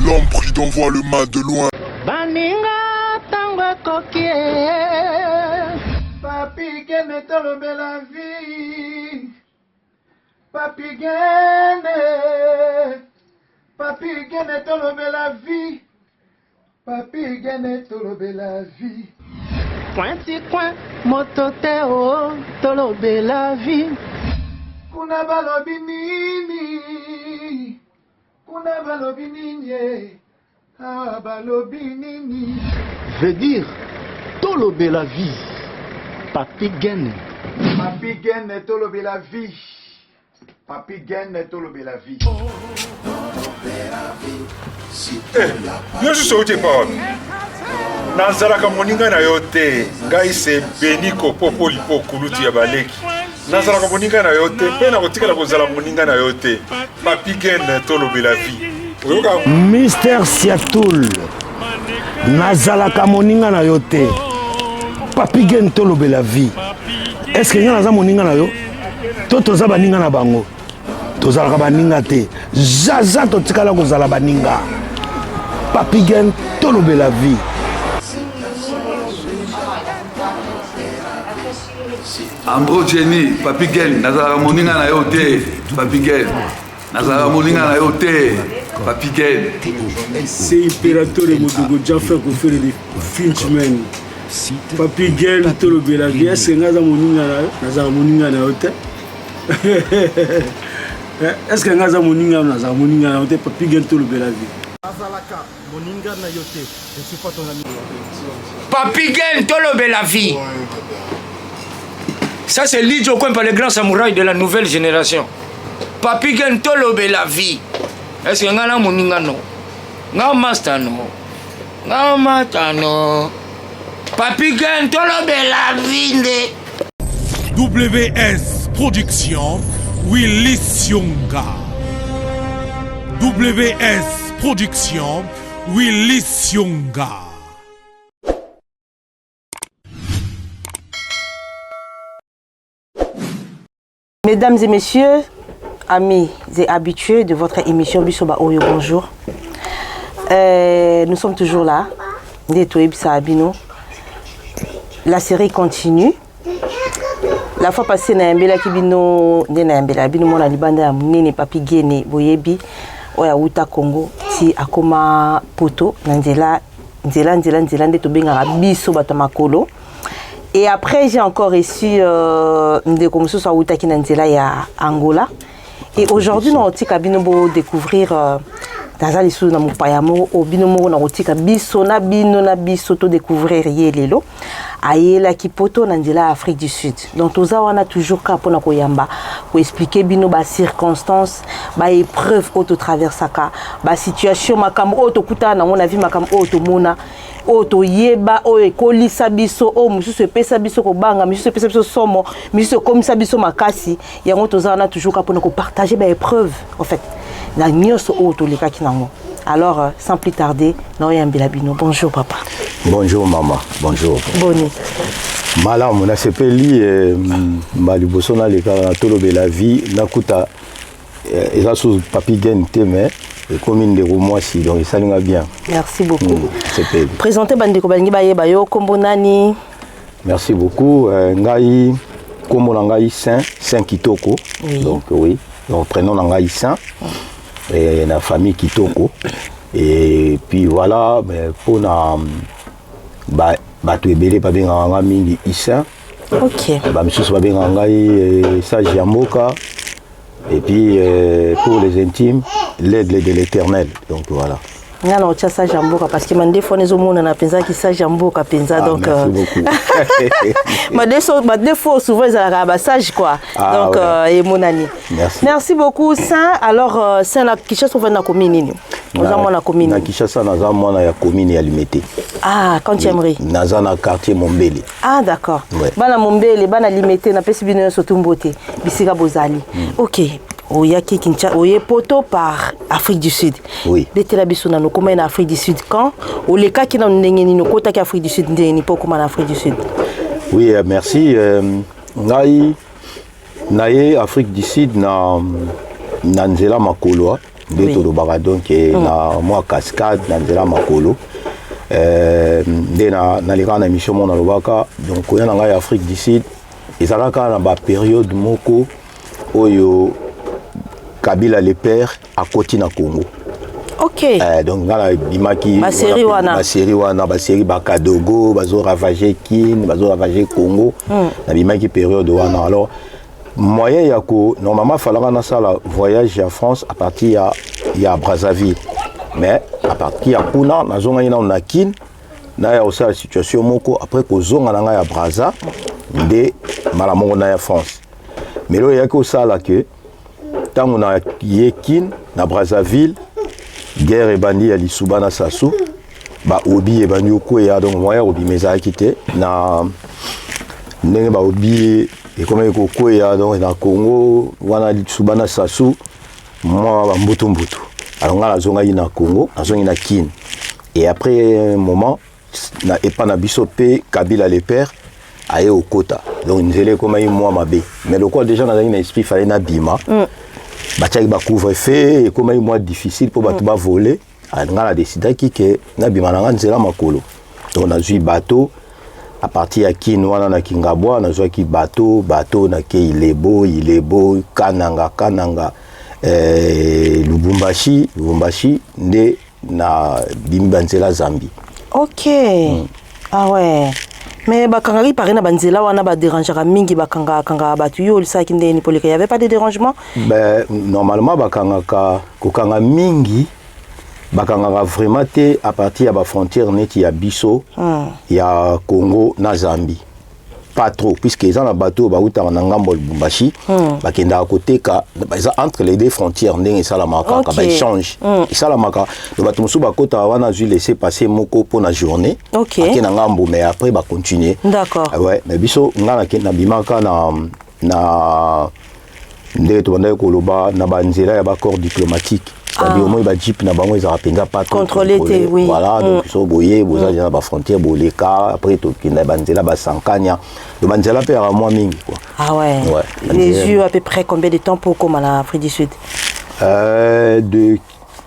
L'homme prudent voit le mal de loin. Baninga tango kokie. Papi gene tolobe la vie. Papi gene. Papi gene tolobe la vie. Papi gene tolobe la vie. Pointi coin mototeo tolobe la vie. Kuna balobi nini. Kuna balobi nini. Ah balobi nini. Veut dire tolobe la vie. Papi gene. Papi gene tolobe la vie. Papi gene tolobe la vie. Yo suis sauté par Nazaraka moninga na yote ngai se beniko popo lipo kulutu ya baleki Nazaraka moninga na yote pe na kotika la kozala moninga na yote Papi Gene tolobe la vie Mister Siatoul Nazaraka moninga na yote Papi Gene tolobe la vie. Est-ce que naza moninga na yo toto za baninga na bango tozalaka baninga te zaza totikala kozala baninga Papi Gene tolobe la vie. Ambro Jenny, Papi Gene, Nazara moninga na yote, Papi Gene. Nazara moninga na yote, Papi Gene. C'est impérateur de Modogo Jaffa pour faire des Finchman. Papi Gene tolobe la vie. Est-ce que Nazara moninga na yote? Est-ce que Nazara moninga na yote? Papi Gene tolobe la vie. Azalaka, moninga na yote, je suis pas ton ami. Papi Gene tolobe la vie. Ça c'est Lidjo Kwempa, le grand samouraï de la nouvelle génération. Papi Gene tolobe la vie. Est-ce que ngana moninga no? Nga master no. Nga mata no. Papi Gene tolobe la vie de. WS Production, Willy Sionga. WS Production, Willy Sionga. Mesdames et messieurs, amis et habitués de votre émission Bisoba Oyo, bonjour. Nous sommes toujours là. La série continue. La fois passée, Nayambela Kibino, Nayambela Bino Mona Libanda, Nene Papi Gene, Boyebi, Oya Uta Congo, Si Akoma Poto, Nandela, Nzela, Tobenga, Biso Batamakolo. Et après, j'ai encore reçu des commissions sur Outaki Nandela et à Angola. Et aujourd'hui, nous allons découvrir dans les sous dans payamo au binomo na otika biso na bino na biso to découvrir yelelo ayela kipoto Nandela Afrique du Sud. Donc tous on a toujours ka pona koyamba ko expliquer bino ba circonstances ba épreuve auto traversaka ba situation makambo auto kutana on a vu makambo auto mona auto yeba o ekolisa biso o mususu epesa biso ko banga mususu epesa biso somo mususu komisa biso makasi yango tous on a toujours ka pona ko partager ba épreuve en fait. Alors, sans plus tarder, bonjour papa. Bonjour maman, bonjour. Bonne. Malam, on a sepeli Malibosona les cas tolobe la vie, nakuta et sous Papi Gene teme et commune de Romoisi, donc ça nous va bien. Merci beaucoup. Présentez Bandeko Bangi Baye Bayo Kombonani. Merci beaucoup. Ngai Kombonangai Saint Kitoko. Oui. Donc oui, donc prénom Nangai Saint. Et la famille Kitoko et puis voilà pour na tu ebele pa benga mingi Issa. OK. Monsieur ba benga ngai Sage Yamboka et puis pour les intimes l'aide de l'Éternel. Donc voilà. Ngana ocha Sage Yamboka parce que mande fone zo mona na penza ki Sage Yamboka penza donc merci beaucoup. ma défaut souvent ça ba Sage quoi. Donc et monani. Merci beaucoup Saint. Alors Saint na Kinshasa va na commune nini? Oza mona commune. Na Kinshasa na za mona ya commune ya Limete. Ah, quand tu aimerais. Na za na quartier Mombele. Ah d'accord. Ouais. Bana Mombele, bana Limete na pesi bino soto mbote. Bisika bozali. OK. Oyaki Kinshasa, oye poto par Afrique du Sud. Oui. Betela biso na no koma na Afrique du Sud quand o le ka ki na ndenge ni no kota ki Afrique du Sud ndenge ni po koma na Afrique du Sud. Oui, merci. Ngai naye Afrique du Sud na Nzela Makoloa nde tolobaka donc na mwa cascade na nzela makolo nde nalekaka na émission mo nalobaka donc koya na ngai ya Afrique du Sud ezalaka na bapériode moko oyo Kabila le père akoti na Congo. Ok. Donc ngala bimaki basérie wana basérie bakadogo bazo ravager Kin bazo ravager Congo na bimaki période wana. Alors moyen ya ko normalement falaka na sala voyage en France à partir ya Brazzaville, mais à partir ya kuna nazonga ina na Kin na ya aussi la situation moko après ko zonga na ya Brazza nde malamongo na ya France. Mais lo ya ko sala que tango na Kin na Brazzaville guerre ebandi ya lisuba na Sassou ba obi ebandi okoya donc moyen obi meza kité na ndenge ba obi et comme kokoya donc na Congo wana lisuba na Sassou moi ba mbutu alors ngala zonga ina Congo azongi na Kin et après un moment na epa na biso pe Kabila le père aye au Kota donc nzele comme moi mabe mais le quoi déjà na esprit fallait na bima batiaki bacouvre-feu ekomaki mwa difficile mpo bato bavole nga na desidaki ke nabima na nga nzela makolo donc nazwi bateau à partir ya Kin wana na Kingabwa nazwaki bateau nake Ilebo Kananga Lubumbashi nde na bimi banzela Zambie. Ok. Ah ouais. Mais bakangaki pare na banzela wana ba dérangeaka mingi bakanga batu yo lisaki ndeni polika, il y avait pas de dérangement? Ben normalement bakangaka kokanga mingi bakangaka vraiment te à partir ya ba frontière neti ya biso ya Congo na Zambie. Pas trop puisque ils ont la bateau ba uta na ngambo Lubumbashi bakenda koteka entre les deux frontières ndenge salamaka ka ba échange salamaka le bateau musu bakota wana ju laisser passer moko pour la journée akena ngambo mais après ba continuer. D'accord. Ouais mais biso ngana kena bimaka na ndenge to banda ko loba na banzela ya ba corps diplomatique. C'est-à-dire au moins ba jeep na bango ils appellent pas contrôler oui. Voilà donc so boyer boza na ba frontière boleka après to kinda banzela ba sankanya le banzela pe à moi mingi quoi. Ah ouais. Les yeux à peu près combien de temps pour comme en Afrique du Sud? De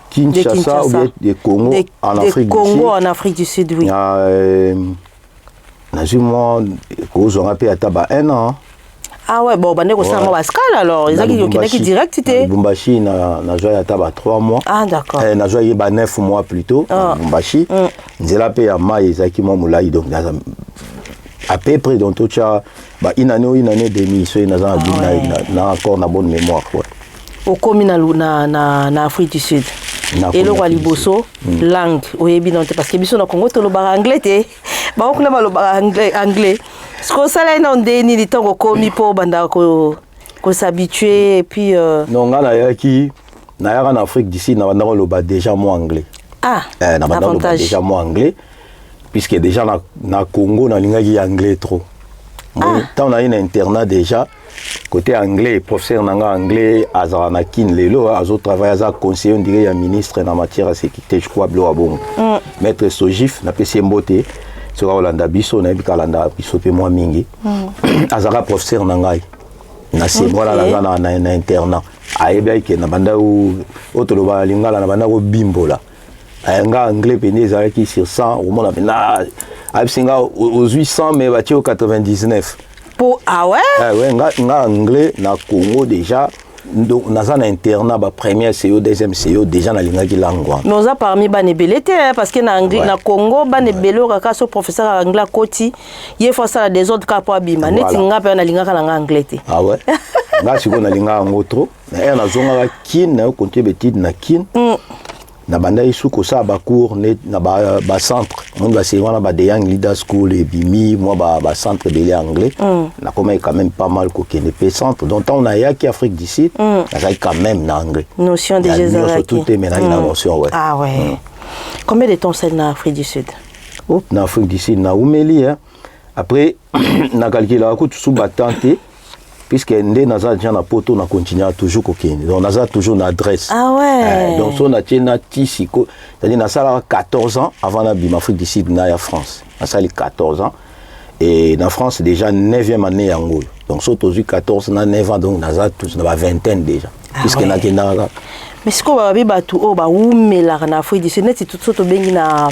Kinshasa ou bien de Congo en Afrique du Sud. Congo en Afrique du Sud oui. Na moi ko zo rappelle ataba 1 an. Ah ouais, bon, bande ko ça mo bascal alors, ils ont qui direct c'était. Lubumbashi na joie ya taba 3 mois. Ah d'accord. Na joie ba 9 mois plutôt. Lubumbashi. Nzela pe ya mai ezaki mo mulai donc à peu près donc tocha ba une année demi so na encore na bonne mémoire quoi. Au komi na Afrique du Sud. Et le roi liboso langue oyebi non parce que biso na Congo to lo ba anglais te. Ba okuna ba lo ba anglais. Ce qu'on sait là, on déni les temps commis pour banda ko s'habituer et puis. Non, ngala yaki na yaka en Afrique d'ici na banda lo ba déjà moi anglais. Ah. Na banda lo ba déjà moi anglais puisque déjà na Congo na lingaki anglais trop. Moi tant on a une internat déjà côté anglais professeur nanga anglais azara na Kin lelo azo travailler as conseiller on dirait ya ministre en matière de sécurité je crois blo abon. Maître Sojif na PC Mbote sera Olanda biso na bikalanda biso pe moi mingi azara professeur nangai na se voilà na internat ayebi ke na banda o toloba lingala na banda ko bimbola nga anglais pene ezalaki sur 100 au monde na absinga aux 800 mais bati au 99 pour ah ouais ouais nga anglais na Congo déjà donc naza na internat ba première CO deuxième CO déjà na lingaki langwa mais oza parmi bane belete parce que na anglais na Congo bane belo kaka so professeur anglais koti ye faut ça des autres cas pour bima neti nga pe na lingaka na anglais te ah ouais nga siko na lingaka ngotro na na zonga Kin na konte betide na Kin na banda isuko sa ba cours na ba centre monde va c'est wana ba de young leader school et bimi moi ba centre de l'anglais na comme quand même pas mal ko KNP centre donc on a yaki Afrique du Sud na quand même na anglais notion de génération surtout te maintenant une notion ouais ah ouais combien de temps c'est na Afrique du Sud na Afrique du Sud na umeli hein après na calculer ko sous batante puisque ndé naza déjà na poto na continuer toujours kokeni donc naza toujours na adresse ah ouais donc so na tiena tisiko c'est-à-dire na sala 14 ans avant la bim Afrique du Sud na ya France na sali 14 ans et na France déjà 9e année yango Donc, surtout 14, 9 ans, donc, dans la vingtaine déjà. Puisque na mais ce qu'on va batu ba umela na Afrique du Sud net tout soto bengi na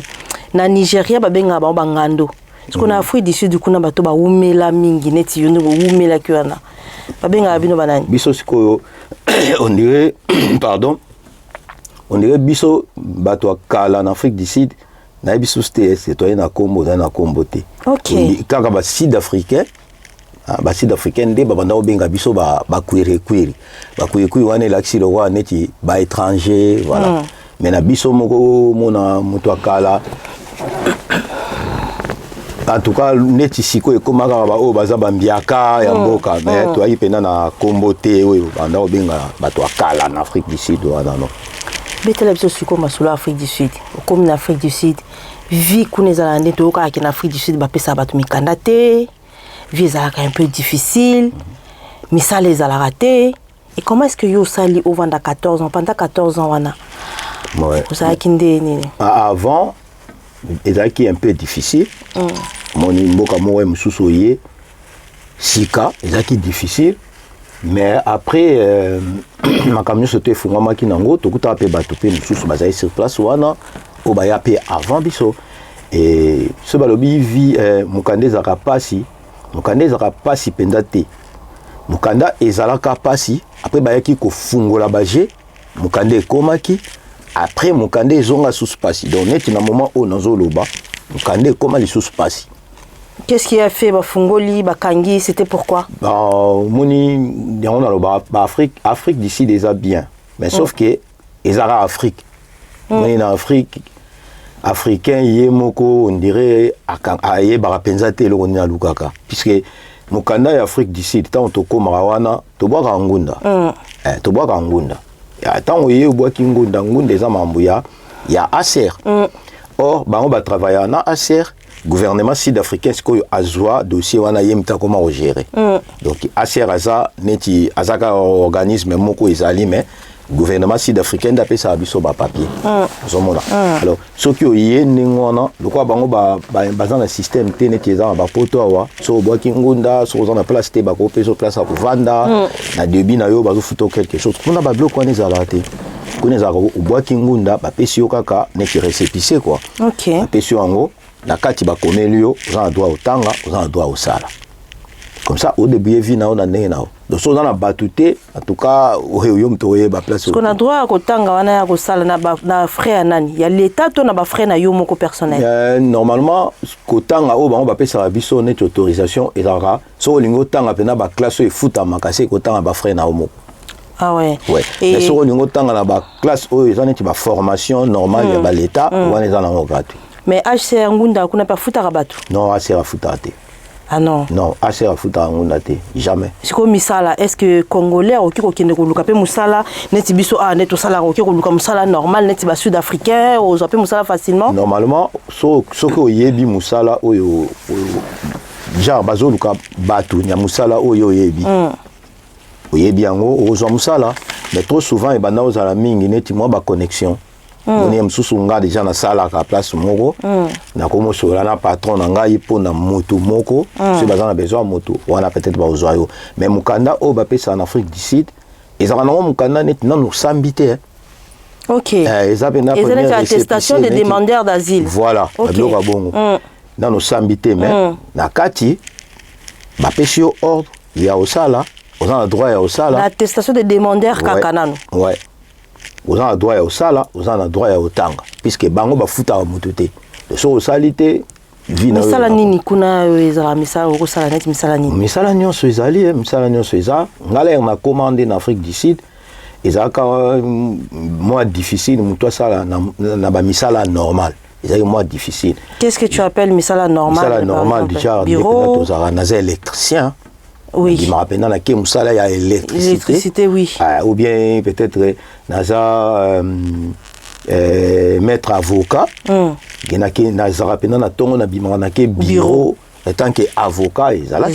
Nigeria ba benga ba ngando. Ce qu'on a Afrique du Sud kuna bato ba umela mingi net yondo umela kiwana. Ba benga bino banani. Biso siko on dirait pardon. On dirait biso bato kala en Afrique du Sud na biso c'était na Congo na Comboté. OK. Kaka ba sud-africain ba sud-africain nde babanda obenga biso ba kwiri wana laksi lo wa neti ba étranger voilà. Mais na biso moko mona muto akala en tout cas neti siko ekomaka ba o baza bambiaka ya mboka mais to ayi pena na Comboté oyo banda obenga bato akala na Afrique du Sud wana non. Betela biso siko masolo Afrique du Sud comme na Afrique du Sud vie kuneza nde to ka na Afrique du Sud ba pesa bato mikanda te. Vie un peu difficile, mais ça les a raté. Et comment est-ce que yo sali au vent 14 ans pendant 14 ans wana? Ouais. Vous savez kinde ni. Avant, ezaki un peu difficile. Moni mboka mowe mususoye sika ezaki difficile. Mais après ma camion c'était fungama kinango tokuta pe bato pe mususu bazai sur place wana o baya pe avant biso. Et ce balobi vi mukande zaka pasi mukanda ezaka pasi penda te mukanda ezalaka pasi après bayaki ko fungola baje mukanda ekomaki après mukanda ezonga sous pasi donc net na moment où nazoloba mukanda ekoma li sous pasi. Qu'est-ce qui a fait bafungoli bakangi c'était pourquoi? Moni on a le Afrique d'ici déjà bien mais sauf que ezara Afrique moni na Afrique africain yemoko on dirait aye barapenza te lo na lukaka puisque mukanda ya Afrique du Sud tant to koma wana to bwaka ngunda to bwaka ngunda ya tant ye bwaki ngunda eza mambu ya ACR or bango ba travailler na ACR gouvernement sud-africain sikoyo azwa dossier wana yemta comment o gérer donc ACR aza neti azaka organisme moko ezali mais gouvernement sud-africain d'après ça biso ba papier zomona alors ce qui oyé ningona lokwa bango bazana na système teneti za ba poto awa so boaki ngunda so za na place te ba ko peso place a vanda na débit na yo bazo futo quelque chose kuna ba bloc wana za raté kuna za ko boaki ngunda ba pesi yo kaka neki récépissé quoi OK pesi yango na kati ba komelio za droit otanga za droit osala comme ça au début vie na on a na donc so na batute en tout cas oyo mtoye ba place qu'on a droit à kotanga wana ya kosala na frère nani ya l'état to na ba frère na yo moko personnel normalement kotanga o ba pesa biso net autorisation et là so lingo tanga pena ba classe e futa makase kotanga ba frère na moko. Ah ouais. Ouais. Mais so lingo tanga na ba classe o ils ont net ba formation normale ya ba l'état wana ils en gratuit. Mais HCR ngunda kuna pa futa rabatu. Non, HCR futa te. Ah non. Non, HCR futa ngunda te, jamais. C'est comme misala, est-ce que congolais oki ko kende ko luka pe musala neti biso neto sala oki ko luka musala normal neti ba sud-africain o zape musala facilement? Normalement, so ko yebi musala oyo genre bazo luka batu nya musala oyo yebi. Oyebi yango ozo musala, mais trop souvent e bana ozala mingi neti mo ba connexion. On est msusu nga déjà na sala ka place moko na komo sola na patron na ngai po na moto moko si bazana besoin moto wana peut-être ba ozoyo mais mukanda o ba pesa en Afrique du Sud ezaka na mukanda net na no sambité. OK. Ezaba na première attestation des demandeurs d'asile. Voilà, ba bongo. Na no sambité mais na kati ba pesi ordre ya osala on a droit ya osala. L'attestation des demandeurs kakanano. Ouais. Vous avez droit au sala, vous avez droit au tanga, puisque bango ba futa mutu te. So osalité vina. Misala nini kuna ezala misala oko sala net misala nini? Misala nyonso ezali, misala nyonso eza. Ngala na commandé en Afrique du Sud, ezaka moins difficile mutu sala na ba misala normal. Ezaka moins difficile. Qu'est-ce que tu appelles misala normal? Misala normal déjà bureau naza électricien. Oui. Il m'a rappelé dans la musala ya électricité. Électricité, oui. Ou bien peut-être naza maître avocat. Genaki naza rappelé na tongo na bimana ke bureau en tant que avocat ezala.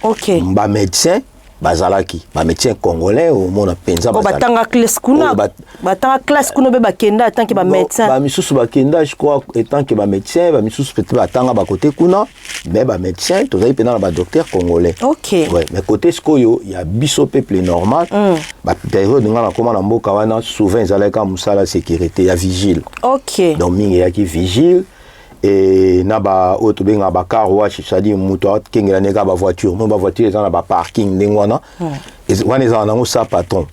OK. Ba médecin bazalaki ba médecin congolais au mona penza batanga classe kuna batanga classe kuna be bakenda tant que ba médecin ba misusu bakenda je crois étant que ba médecin ba misusu peut-être batanga ba côté kuna mais ba médecin tozali pena ba docteur congolais. OK. Ouais, mais côté skoyo il y a biso peuple normal ba période ngana koma na mboka wana souvent ezalaka musala sécurité ya vigile. OK. Donc mingi ya ki vigile et na ba auto benga ba car wash c'est-à-dire moto kengela neka ba voiture mo ba voiture ezana ba parking ndengwana wana ezana nango sa patron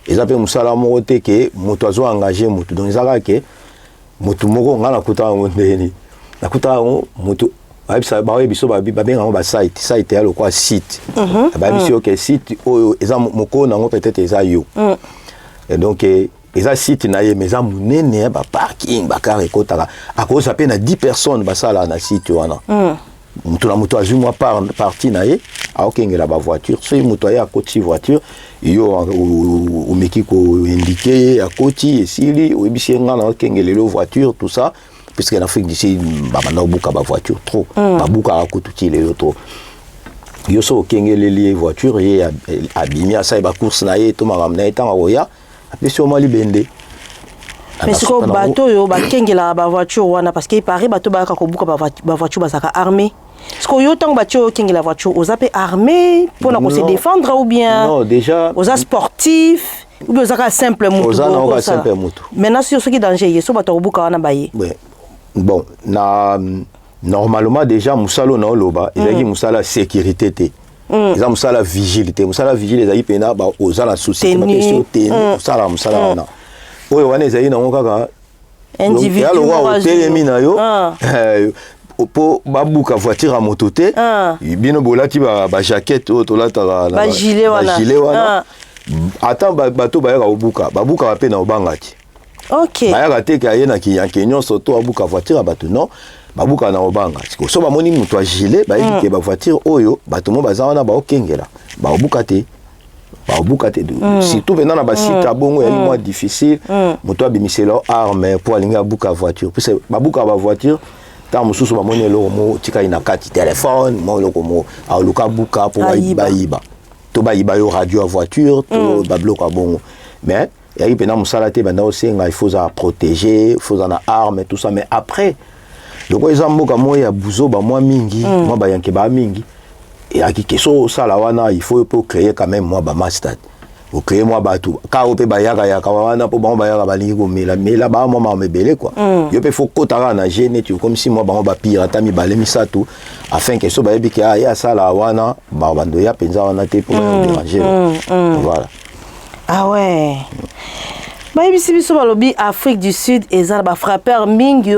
ezape musala moko te ke moto azo engager moto donc ezaka ke moto moko ngana kuta ngo ndeni na kuta ngo moto ba biso ba benga ngo ba site ya lokwa site ba biso ke site oyo eza moko nango peut-être eza yo et donc eza site na ye mais za munene ba parking ba car ekotaka akoza pe na 10 personnes basala na site wana mutu na mutu azwi mwa parti na ye aokengela ba voiture so mutu ya koti voiture yo o meki ko indiquer ya koti esili o ebisi ngana okengelelo voiture tout ça puisque en Afrique d'ici ba bana obuka ba voiture trop ba buka akotuti lelo trop yo so okengeleli voiture ye abimi asa ba course na ye to maramna etanga oya apesi au moins libende. Mais ce que bateau yo ba kengela ba voiture wana parce que paraît bateau ba ka ko buka ba voiture ba saka armée. Ce que yo tang bateau kengela voiture aux appels armés pour na ko se défendre ou bien non déjà aux sportifs ou bien aux simple moto. Aux simple moto. Maintenant sur ce qui danger yeso bateau buka wana baye. Bon na normalement déjà musalo na oloba ezaki musala sécurité te. Ils musala vigilité musala vigile ezali pena ba ozala souci ma question te musala wana oyo wana ezali na ngokaka individu ya lo wa telemi na yo po babuka voiture à moto te bino bolati ba jaquette oyo tolata ba gilet wana attends bato ba ya obuka babuka pe na obangati. OK ba ya te ka yena ki yanke nyonso to abuka voiture bato non babuka na obanga so ba moni muto a gilet ba yiki ba voiture oyo bato mo baza wana ba okengela ba obuka te surtout venant na ba site abongo ya moins difficile muto abimiselo arme pour alinga buka voiture parce babuka ba voiture tant mususu ba moni lo mo tika ina kati téléphone mo lo ko a luka buka pour ba to ba yo radio voiture to ba bloka bongo mais il y a eu musala te banda osenga il faut ça protéger il faut ça arme tout ça mais après donc ils ont beaucoup moins ya buzo ba moi mingi moi ba yanke ba mingi et à qui keso sala wana il faut pour créer quand même moi ba master pour créer moi ba tout ka ope ba yaka wana pour ba yaka ba lingi ko mela ba moi me belé quoi yo pe faut kotara na gêner tu comme si moi ba pirata mi balé mi ça tout afin que so ba yebi ka ya sala wana ba bando ya penza wana te pour déranger voilà. Ah ouais. Bayebisi biso balobi Afrique du Sud eza ba frappeur mingi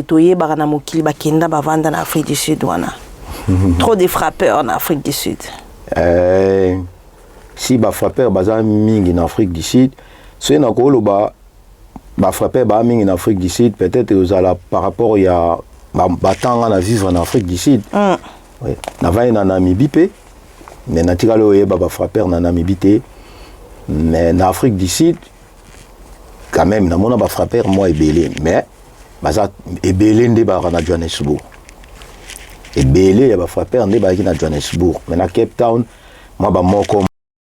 toye bakana mokili bakenda bavanda na Afrique du Sud wana. Trop de frappeurs en Afrique du Sud. Si ba frappeur baza mingi en Afrique du Sud, c'est na ko lo ba frappeur ba mingi en Afrique du Sud peut-être ozala par rapport ya batanga na vivre en Afrique du Sud. Oui. Na va na Namibie pe mais na tikalo ye ba frappeur na Namibie te mais en Afrique du Sud quand même na mona ba frappeur moi ebelé mais baza ebelé nde ba na Johannesburg ebelé ya ba frappeur nde ba ki na Johannesburg mais na Cape Town moi ba moko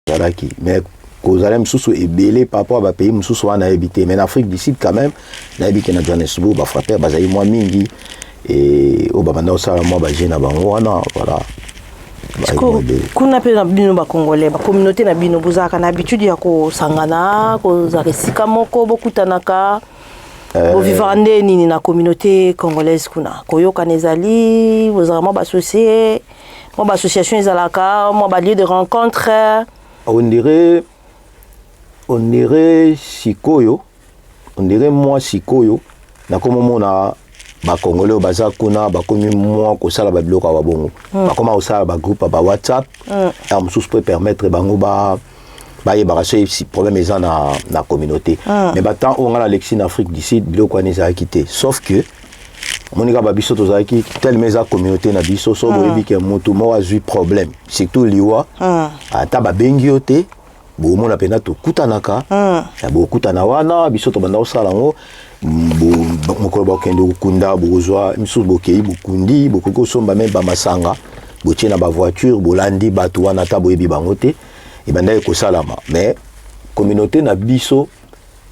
zalaki mais kozala msusu ebelé par rapport à ba pays msusu wana habité mais en Afrique du Sud quand même na habité na Johannesburg ba frappeur bazali moi mingi et au banda osala moi ba jeune bango wana voilà. Kuna pe na bino ba congolais ba communauté na bino bozaka na habitude ya ko sangana ko zaresika moko bokutanaka bo vivande nini na communauté congolaise kuna koyoka nezali bozaka mo ba association ezalaka mo ba lieu de rencontre on dirait sikoyo on dirait moi sikoyo na komo mona ba congolais baza kuna ba komi moi ko sala ba bloka ba bongo ba koma osala ba groupe ba WhatsApp am sous peut permettre bango ba ye ba si problème eza na communauté mais ba tant on a Alexis en Afrique du Sud bloka wana za quitté sauf que monika ba biso to za ki tel meza communauté na biso so bo ebi ke moto mo azui problème surtout liwa ata ba bengi ote bo mona pena to kutanaka ya bo kutana wana biso to banda osala ngo mokolo bakende okunda bozwa misu bokei bokundi bokoko somba même ba masanga botie na ba voiture bolandi bato wana ta boyebi bango te ebanda ekosalama mais communauté na biso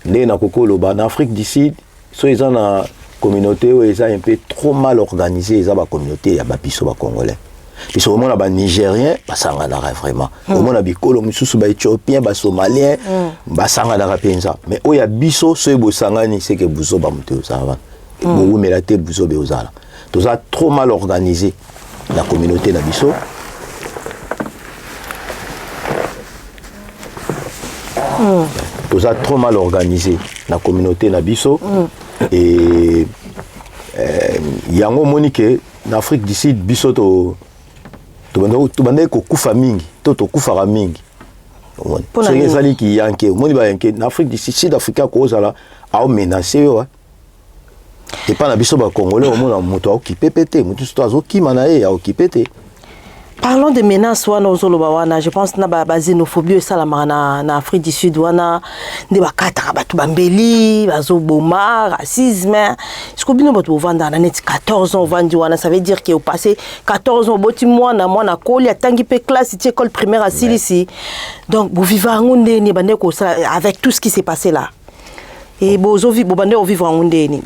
nde na kokoloba na Afrique du Sud so eza na communauté oyo eza un peu trop mal organisée eza ba communauté ya babiso ba congolais biso omona ba nigérien basanganaka vraiment omona bikolo misusu ba éthiopien ba somalien basanganaka penza mais oyo ya biso so ebosangani c'est que buzo ba moto ozala boumela te buzo be ozala toza trop mal organisé la communauté na biso toza trop mal organisé la communauté na biso et yango monique en Afrique du Sud biso to bande ko kufa mingi to kufara mingi so ezali ki yanke moni ba yanke en Afrique du Sud Africa ko zala a menacer yo et pas na biso ba congolais au monde moto occupé pété moto sto azokima na ye a occupé té. Parlons de menaces wana ozoloba wana je pense na ba xénophobie esalamaka na Afrique du Sud wana nde bakataka bato bambeli bazoboma racisme siko bino bato bovanda na neti 14 ans ovandi wana ça veut dire que au passé 14 ans boti mwana koli atangi pe classe ti école primaire à Silisi donc bo vivre ngo ndeni bande ko avec tout ce qui s'est passé là et bozo vivre bande o vivre ngo ndeni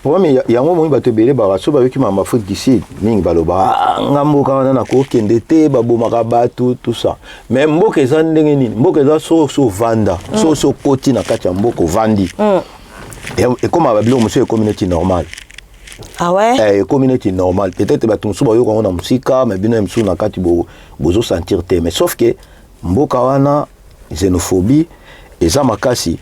problème yango mo bato belé ba so ba wiki ma Afrique du Sud mingi baloba ngamboka wana na ko kende te babomaka bato tout ça mais mboka eza ndenge nini mboka eza so vanda so koti na kati ya mboko vandi et comme babilo monsieur communauté normale ah ouais communauté normale peut-être bato musu ba yoko na musika mais bino musu na kati bozo sentir te mais sauf que mboka wana xénophobie eza makasi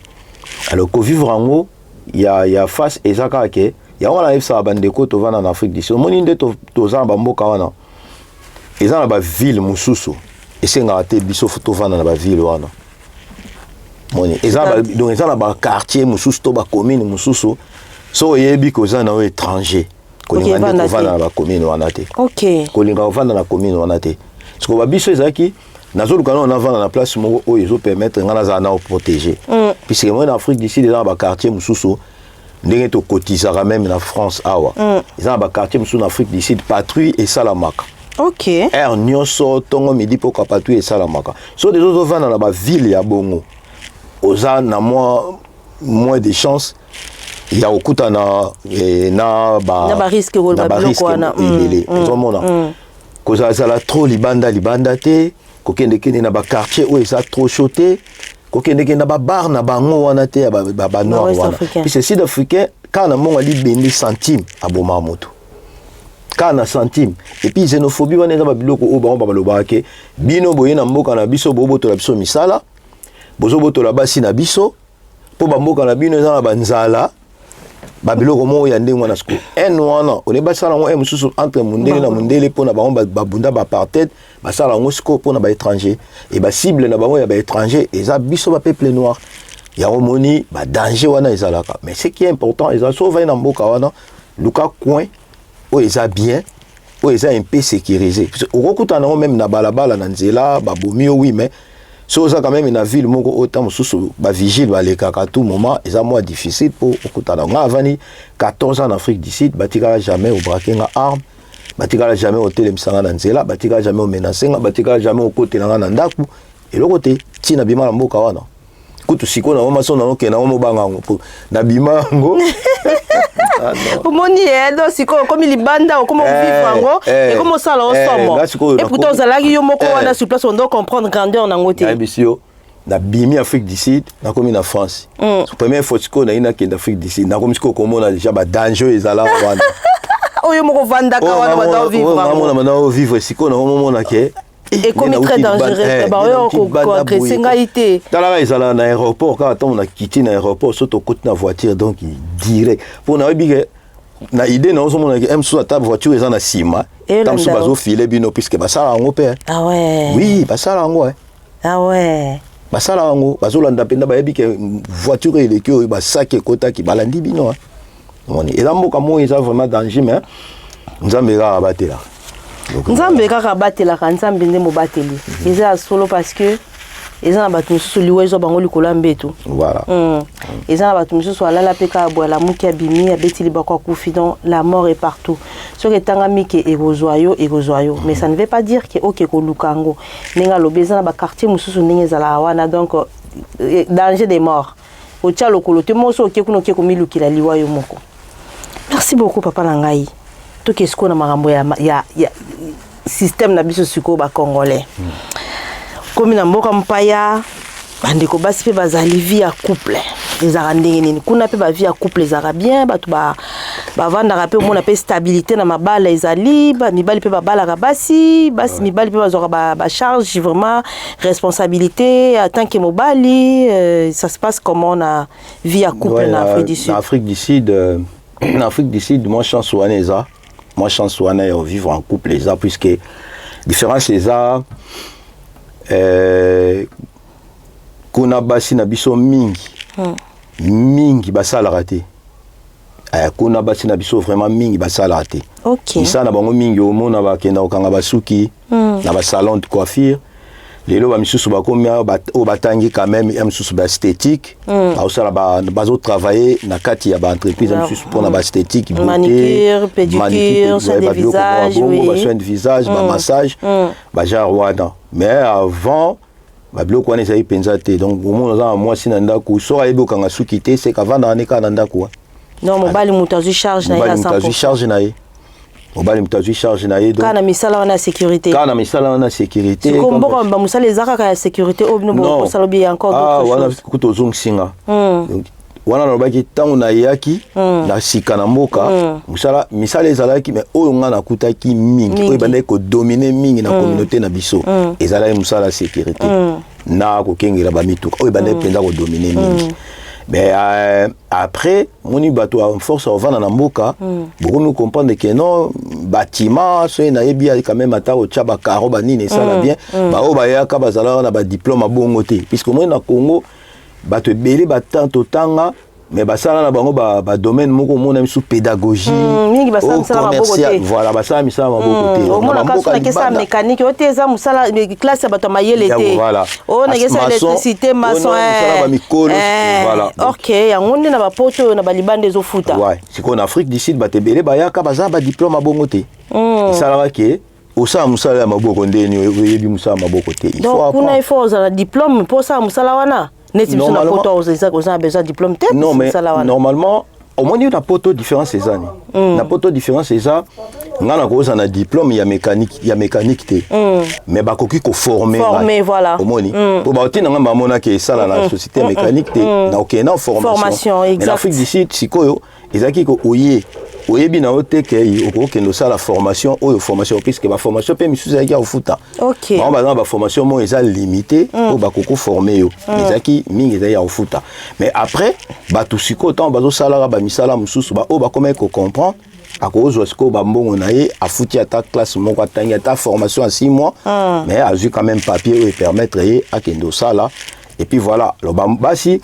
alors ko vivre en il y a face ezaka ke ya wana efsa bandeko to vana na Afrique du Sud moni nde to zamba mboka wana ezana ba ville mususu esenga te biso to vana na ba ville wana moni ezaba donc ezana ba quartier mususu to ba commune mususu so yebi ko zana o étranger ko linga nde to vana na ba commune wana te OK ko linga vana na commune wana te parce que ba biso ezaki nazoluka na vana na place moko oyo ezo permettre ngana za na protéger puisque moi en Afrique du Sud dans ba quartier mususu ndenge to cotisera même na France awa dans ba quartier mususu en Afrique du Sud patrouille et salamaka OK air nyonso tongo midi pour patrouille et salamaka so des autres vana na ba ville ya bongo oza na moins de chance ya okuta na risque wana ezomona koza sala trop libanda te kokende kende na ba quartier où ça trop choté kokende kende na ba bar na bango wana te ba noir wana puis c'est sud-africain kana monga li bende centime aboma moto kana centime et puis xénophobie wana za ba biloko o ba baloba ke bino boye na mboka na biso boboto la biso misala bozo boto la basi na biso po ba mboka na bino za na banzala babiloko mo ya ndenge wana sko wana on est basala ngo mususu entre mundele na mundele pona ba babunda ba apartheid basala ngo sko pona ba étranger et ba cible na bango ya ba étranger eza biso ba peuple noir ya romoni ba danger wana ezalaka mais ce qui est important eza sauver na mboka wana luka coin o eza bien o eza un peu sécurisé okuta na même na balabala na nzela ba bomi oui mais so ça quand même une ville moko autant mususu ba vigile ba lekaka tout moment eza moins difficile pour okutana nga avani 14 ans en Afrique du Sud batika jamais au braquer nga arme batika jamais au telemsanga na nzela batika jamais au menacer nga batika jamais au côté na ndaku et le côté tina bima na mboka wana kutu siko na mama so na okena mo banga ngo na bima ngo Pomoni do siko comme libanda ou comment vivre ngo et comment ça là ensemble et pourtant ça là yo moko wana sur place on doit comprendre grandeur na ngote ambitieux na bimi Afrique du Sud na komi na France première fois siko na ina kenda Afrique du Sud na komi siko komona déjà ba danger ezala wana oyo moko vanda ka wana ba vivre na vivre siko na mona ke et comme très dangereux ba yo ko agresser ngaité tala ezala na aéroport quand on a quitté na aéroport surtout côté na voiture donc direct pour na bige na idée na ozomona ke m sur ta voiture ezana sima tam so bazo filer bino puisque basala ngo pe ah ouais oui basala ngo ah ouais basala ngo bazolanda penda ba yebi ke voiture ile ki ba sac ekota ki balandi bino moni et la mboka mo eza vraiment danger mais nzambe ga abatela nzambe kaka batela ka nzambe nde mo bateli eza solo parce que eza na bato misusu liwa ezwa bango likolo ya mbeto voilà eza na bato misusu alala mpe kaka boye alamuki abimi abeti libako akufi donc la mort est partout soki etangami ke ekozwa yo mais ça ne veut pas dire ke oke koluka yango ndenge alobi eza na baquartier mosusu ndenge ezalaka wana donc danger des morts otia lokolo te moso oke kuna oke komilukila liwa yo moko. Merci beaucoup papa na ngai toke siko na makambo ya système na biso siko ba congolais komi na mboka mpaya bandeko basi pe bazali vie ya couple ezaka ndenge nini kuna pe ba vie ya couple ezaka bien bato bavandaka pe omona pe stabilité na mabala ezali mibali pe babalaka basi mibali pe bazwaka bacharge vraiment responsabilité en tant que mobali ça se passe comment na vie ya couple na Afrique du Sud. En Afrique du Sud, moi chance wana eza moi chance wana ya vivre en couple eza puisque différence eza kuna basi na biso mingi basalaka te kuna basi na biso vraiment mingi basalaka te misala na bango mingi omona bakenda kokanga basuki na basalon de coiffure lelo bamisusu bakomi oyo batangi quand même ya misusu baesthétique baosala bazotravaille na kati ya baentreprise ya misusu mpona baesthétique manicure pédicure soin de visage basoin de visage bamassage bagenre wana mais avant babiloko wana ezali mpenza te donc omona oza na mwasi na ndako so ayebi okanga suki te seka avandaka ne kaka na ndako non mobali moto azwi charge na ye mobali moto azwi charge na ye mobali moto azwi charge na ye kana misala wana sécurité kana misala wana sécurité komboka bamusala ezaka kaka ya sécurité oyo bino bokosala obi encore d'autres wana kuta ozongisinga wana nalobaki ntango nayaki na sika na mboka misala ezalaki mais oyo nga nakutaki mingi oyo ebandaki kodomine mingi na communauté na biso ezalaki mosala ya sécurité na kokengela bamituka oyo ebandaki mpenza kodomine mingi. Mais après, moni bato a force à vendre na mboka, beaucoup nous comprendre que non bâtiment, so na yebi quand même ata o tchaba karo banini ça la bien, ba o ba ya ka bazala na ba diplôme bongo te, puisque moi na Congo bato belé batanto tanga mais basala na bango ba domaine moko mona sous pédagogie commercial voilà basala misala maboko te on mona ka ke sa mécanique o te za musala classe bato mayele te o na kesa électricité maçon musala ba mikolo voilà OK yango nde na ba poto na ba libande zo futa ouais c'est qu'en Afrique du Sud bato belé ba ya ka bazala ba diplôme bongo te sala ke osala musala ya maboko ndeni oyebi musala maboko te il faut kuna il faut za diplôme pour ça musala wana. Non, mais normalement, au moins il y a une poto différence ces années. La poto différence c'est ça. On a un diplôme, il y a mécanique, mais bah koki ko formé voilà. Au moins pour bah tu n'as pas mon qui ça la société mécanique na aucune formation. Exact. Mais l'Afrique du Sud, sikoyo, ezaki ko oye bina ote ke okokendo ça la formation ou formation puisque la formation peut misusu ya ofuta. OK. Ba ba ba formation mo eza limité pour ba koko former yo. Ezaki mingi eza ya ofuta. Mais après ba tout siko tant bazo sala ba misala mususu ba o ba comment ko comprendre akozwa siko ba mbongo na ye afuti ata classe moko atangi ata formation à 6 mois mais a eu quand même papier et permettre à kendo sala et puis voilà le basi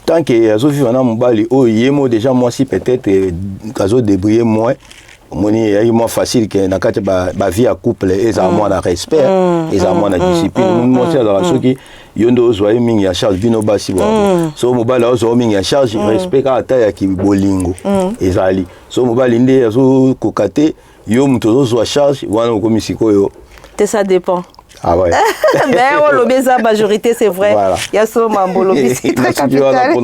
tant que azo vivre na mobali o yemo déjà moi si peut-être azo débrouiller moins moni ya moins facile que na kati ba vie à couple et à moins na respect et à moins na discipline moi c'est dans soki yondo ozwa mingi ya charge bino basi bon so mobali ozwa mingi ya charge respect ka ata ya ki bolingo ezali so mobali nde azo kokate yo mto ozwa charge wana okomisiko yo ça dépend. Ah ouais. Mais on lobby sa majorité, c'est vrai. Voilà. Il y a seulement un lobby, c'est très capital.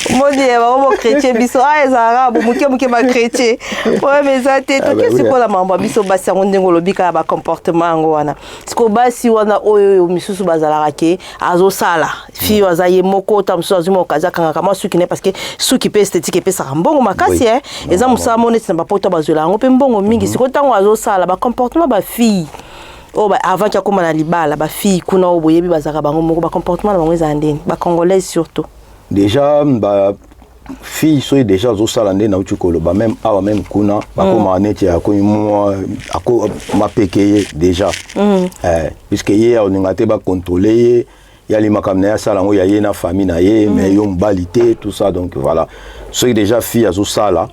Mon Dieu, vraiment chrétien, biso ah Arabes, muke ma chrétien. Ouais mais ça t'es tout qu'est-ce que la mamba biso basi on ndingo lobby ka ba comportement ngwana. Siko basi wana oyo misusu bazala ke azo sala. Fi wazaye moko tamso azimo kaza kanga kama suki ne parce que suki pe esthétique pe sa mbongo makasi eza musala monete na bapota bazola ngo pe mbongo mingi siko tango azo sala ba comportement ba fille. Oh bah avant qu'il y ait libala ba fille kuna oboyebi bazaka bango moko ba comportement na bango ezandeni ba congolais surtout déjà ba fille so déjà zo salande na utukolo ba même awa même kuna ba koma neti ya ko moi ako mapekeye déjà puisque hier on ngate ba contrôler ya li makamna ya sala ngo ya ye na famille na ye mais yo mbalité tout ça donc voilà so déjà fille azo sala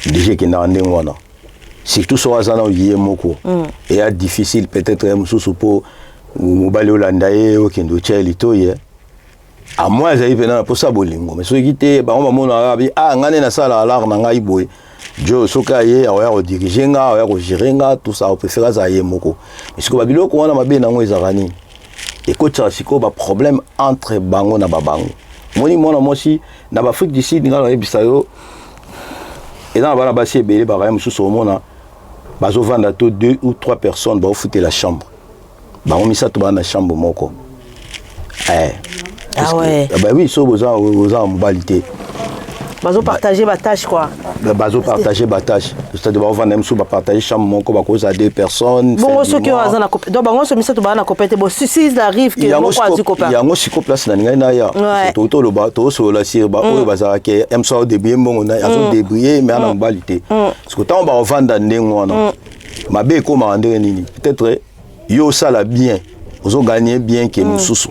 déjà qui na ndengwana surtout so azana oye moko et a difficile peut-être mususu po mobali olanda ye okendo cheli toye à moi j'ai venu pour ça bolingo mais ceux qui étaient ba on mona arabi ngane na sala alarme ngai boy jo soka ye awa ko diriger nga awa ko gérer nga tout ça on préfère ça ye moko mais ce que babilo ko wana mabe na ngo ezarani et ko tsa siko ba problème entre bango na babango moni mona mosi na ba Afrique du Sud ngalo ebisa yo et dans la base belé ba ka mususu mona bazo vanda to 2 ou 3 personnes ba fouter la chambre ba on misa to ba na chambre moko ah ouais. Bah oui, ça aux en mobilité. Bazo partager ma tâche quoi. Bazo partager ma tâche. C'est-à-dire on va même sous partager chambre mon quoi cause à 2 personnes. Bon ceux qui ont na copé. Donc bango so misa to ba na copé bo si il arrive que mo kwa zu copé. Il y a ngo siko place na ngai na ya. To lo ba to so la sir ba o bazara ke em so débrouiller mon na azo débrouiller mais en mobilité. Parce que tant ba vendre ndengo na. Mabe ko ma ndenge nini. Peut-être yo ça la bien. Ozo gagner bien que mususu.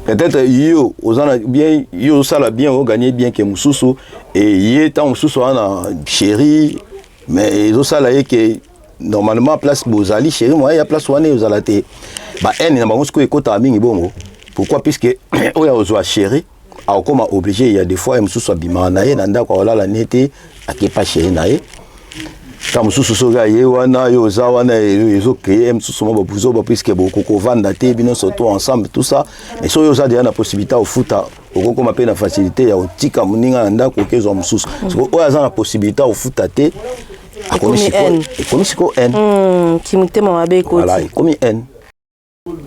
Peut-être yo osana bien yo ça la bien on gagner bien que mususu et yé tant mususu ana chéri mais ils ont ça là que normalement place bozali chéri moi il y a place wana aux alaté ba en na bango ko ekota mingi bongo pourquoi puisque oya ozo chéri a comme obligé il y a des fois mususu abima na ye na ndako wala la nete akepa chéri na ye quand mususu soga ye wana yo za wana ezo créer mususu mo bobuzo ba puisque boko vanda te bino surtout ensemble tout ça mais so yo za déjà la possibilité au foot au comme appelle la facilité ya otika muninga ndako kezo mususu parce que oya za la possibilité au foot te akomisiko n kimutema mabe ko voilà komi n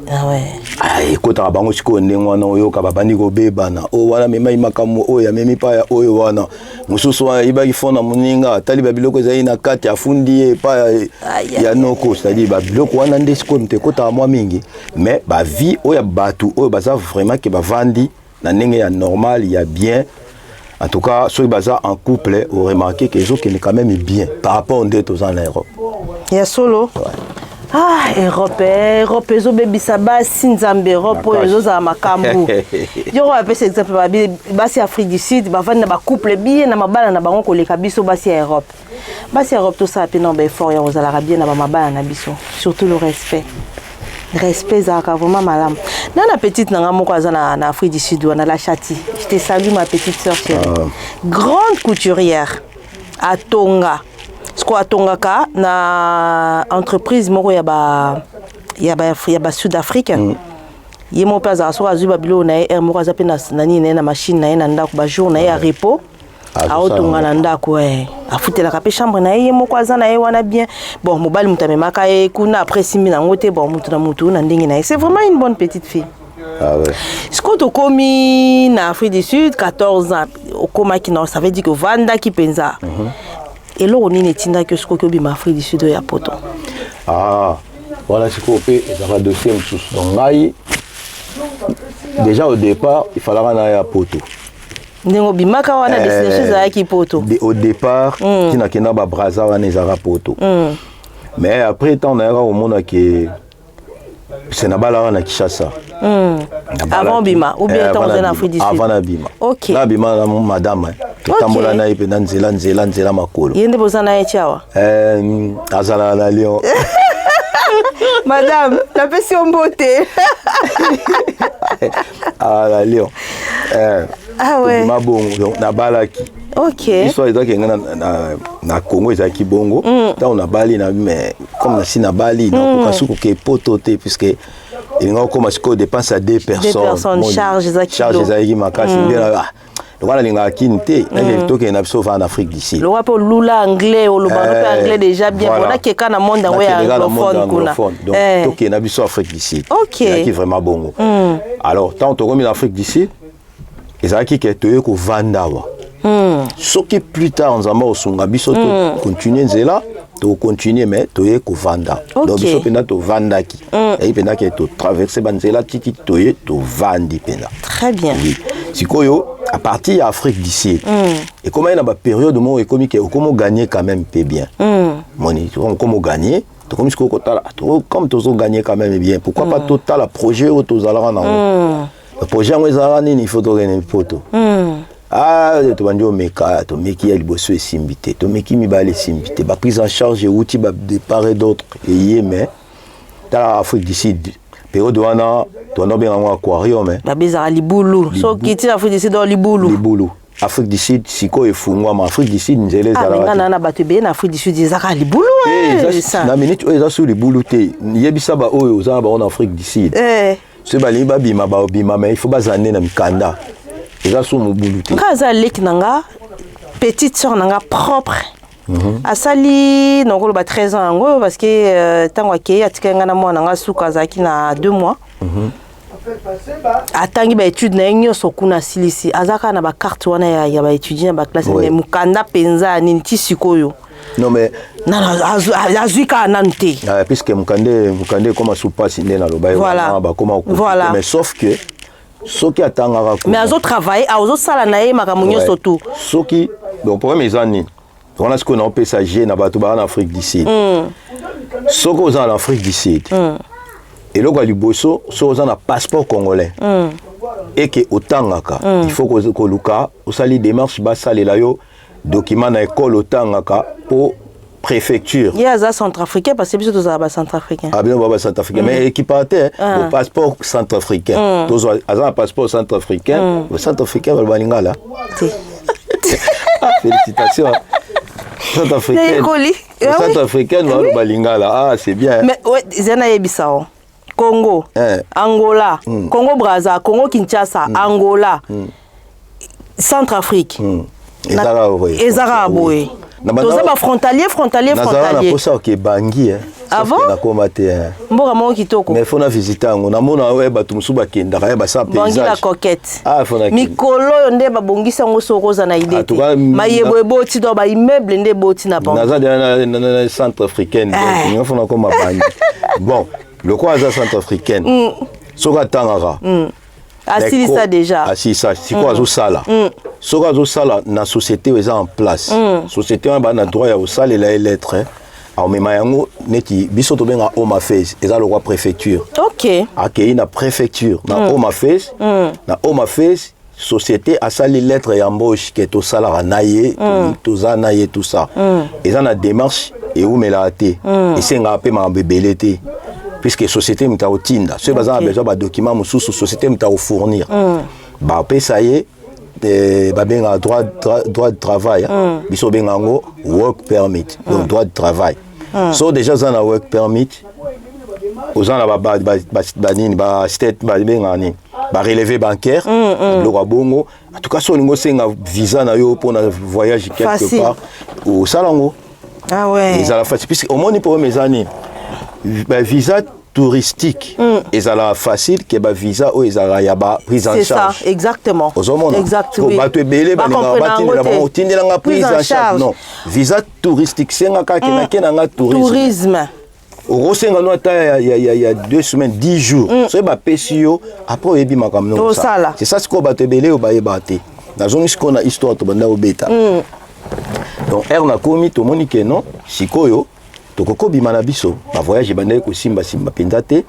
ah ouais ekota bango siko ndengo wana oyo ka babandi ko bebana o wana mema imakamu oyo memi pa ya oyo wana mususu wa ibaki fona muninga tali babiloko ezali na kati afundi pa ya noko c'est-à-dire babiloko wana nde siko mtekota mwa mingi mais ba vie oyo batu oyo baza vraiment que bavandi na ndenge ya normal ya bien. En tout cas, ceux qui sont en couple, vous remarquez que les autres sont quand même bien par rapport aux deux en Europe. Il y a solo. Ouais. Ah, Europe, ils ont baby saba, Sinzambe, Europe, ils ont makambu. Je rappelle cet exemple, basi Afrique du Sud, bavanda ba couple bien na mabala na bango koleka biso basi Europe. Basi Europe tout ça pe non ben fort ya ozala bien na mabala na biso, surtout le respect. Respect zaka vraiment malam. Nana petite nanga moko azana na Afrique du Sud wana la Chati. Je te salue ma petite sœur chérie. Grande couturière à Tonga. Ce qu'on a Tonga ka na entreprise moko ya ba Sud-Afrique. Yemo pa za so azu babilo na er moko azape na nani na machine na na ndako ba jour na ya repos. A Tonga na ndako a futela ka pe chambre na yemo ko azana ye wana bien. Bon mobile mutamemaka e kuna après 6000 na ngote bon mutu na mutu na ndenge na. C'est vraiment une bonne petite fille. Ah ouais. Ce qu'on te commis na Afrique du Sud 14 ans au coma qui non ça veut dire que vanda qui penza. Et là on est netinda que ce que bima Afrique du Sud ya poto. Ah voilà ce qu'on fait ça va dossier sous ngai. Déjà au départ il fallait rana ya poto. Ndengo bimaka wana destination za ki poto. Au départ kina kena ba braza wana za poto. Mais après tant on a au monde que c'est na bala wana Kinshasa. Avant bima ou bien temps en Afrique du Sud. Avant la bima. OK. La bima la madame. Tambola na ipe na nzela makolo. Yende bozana ye chawa. Azala na Lyon. Madame, la passion beauté. Ah la Lyon. Ah ouais. Ma bongo donc na balaki. OK. Histoire est que na Congo ezaki bongo. Tant on a bali na mais comme na sina bali na kokasuko ke pototé puisque il nga comme ce dépense à 2 personnes. 2 personnes charge ezaki. Charge ezaki makasi bien là. Donc on a linga kinte na je to que na biso va en Afrique d'ici. Le rap lula anglais ou le anglais déjà bien voilà que kana monde ouais anglophone kuna. Donc to que na biso Afrique d'ici. OK. Qui vraiment bongo. Alors tant on comme en Afrique d'ici ezaki ke to ko vanda wa. Ce qui plus tard on a osunga biso to continuer nzela to continuer mais to ye ko vanda. Donc biso pena to vanda ki. Et pena ke to traverser banzela titi to ye to vandi pena. Très bien. Sikoyo à partir d'Afrique d'ici. Et comment il y a une période où on comment gagner quand même peu bien. Moni, comment gagner comme ce comme tous ont gagné quand même bien. Pourquoi pas total projet au tous alors le projet on les a il faut donner une photo. Ah, tobandi omeka tomeki ya liboso esimbi te tomeki mibale esimbi te baprise en charge euti de part et d'autre eye mais tala Afrique du Sud période wana tonobenga ngo aquarium babezaka libulu soki ti Afrique du Sud libulu Afrique du Sud siko efungwama Afrique du Sud nzela ezalaka na bato ebeye na Afrique du Sud ezaka libulu na minute oyo eza sur libulu te yebisa ba oyo ozala bango na Afrique du Sud so balingi babima mais il faut bazane na mikanda eza sur mobulu te nga aza leki na nga petite sœur na nga propre asali nakoloba 13 ans yango parce que ntango akei atikali nga na mwana nga suka azalaki na 2 mois atangi baétude na ye nyonso kuna asilisi azaka na bakarte wana ya baétudie na baklasse mais mokanda mpenza nini ti sikoyo non mais azwi kaka nanu te puisque mokande ekoma supasi nde naloba bakoma mais sauf que soki atangaka mais azotravaille azosala na ye makambo nyonso tu soki donc problème eza nini wana sikoyo naopesa je na bato baa na Afrique du Sud soki oza na Afrique du Sud eloko ya liboso soki oza na passeport congolais eke otangaka il faut koluka osali démarche basalela yo document na école otangaka po préfecture. Il y a centrafricain parce que biso za ba centrafricain. Ah bien ba centrafricain mais équipateur au passeport centrafricain. Tous un passeport centrafricain, le centrafricain va balingala. Félicitations. Centrafricain. Centrafricain va balingala. Ah c'est bien. Mais ouais, zena yebisao. Congo, Angola, Congo Brazza, Congo Kinshasa, Angola, Centrafrique. Ezara boy. Toza ba frontalier. Na posa ke bangi avant na komate. Mboka mo kitoko. Mais faut na visiter ngo na mona we bato musuba kenda ka ba sa paysage. Bangi la coquette. Ah faut na mikolo nde ba bongisa ngo soroza na idée. Mayebo eboti do ba immeuble nde boti na bango. Na centre africain donc faut na koma bangi. Bon, le quoi za centre africain. Soka tangara. Asili ça déjà. Asili ça, c'est quoi azosala? Soka azosala na société est en place. Société on ba na droit ya osala la lettre. Alors mais mayango neti biso to benga home affairs, eza le roi préfecture. OK. Akei na préfecture, na home affairs, na home affairs société asali lettre ya embauche que to sala naye, to za naye tout ça. Eza na démarche et ou melate. Et senga pe ma bebelete. Puisque société mta otinda ce bazan a besoin ba document mususu société mta o fournir ba pesa ye ba benga droit de travail biso benga ngo work permit donc droit de travail so déjà za na work permit ozana ba nini ba state ba benga ni ba relevé bancaire le roi bongo en tout cas so ningo senga visa na yo pour na voyage quelque part au salango ah ouais ils à la facile puisque au moins pour mes années visa touristique ezala facile que ba visa o ezala ya ba prise en charge. C'est ça, exactement. Exactement. Ba to belé ba nga nga prise en charge. Non. Visa touristique senga ka kena nga tourisme. Au senga no ata ya 2 semaines 10 jours. So ba pesio après ebi makamno ça. C'est ça ce ko ba to belé o ba ebate. Na zone ce qu'on a histoire to banda o beta. Donc na komi to monique non sikoyo tokoko bimana biso ba voyage bandai ko simba penza te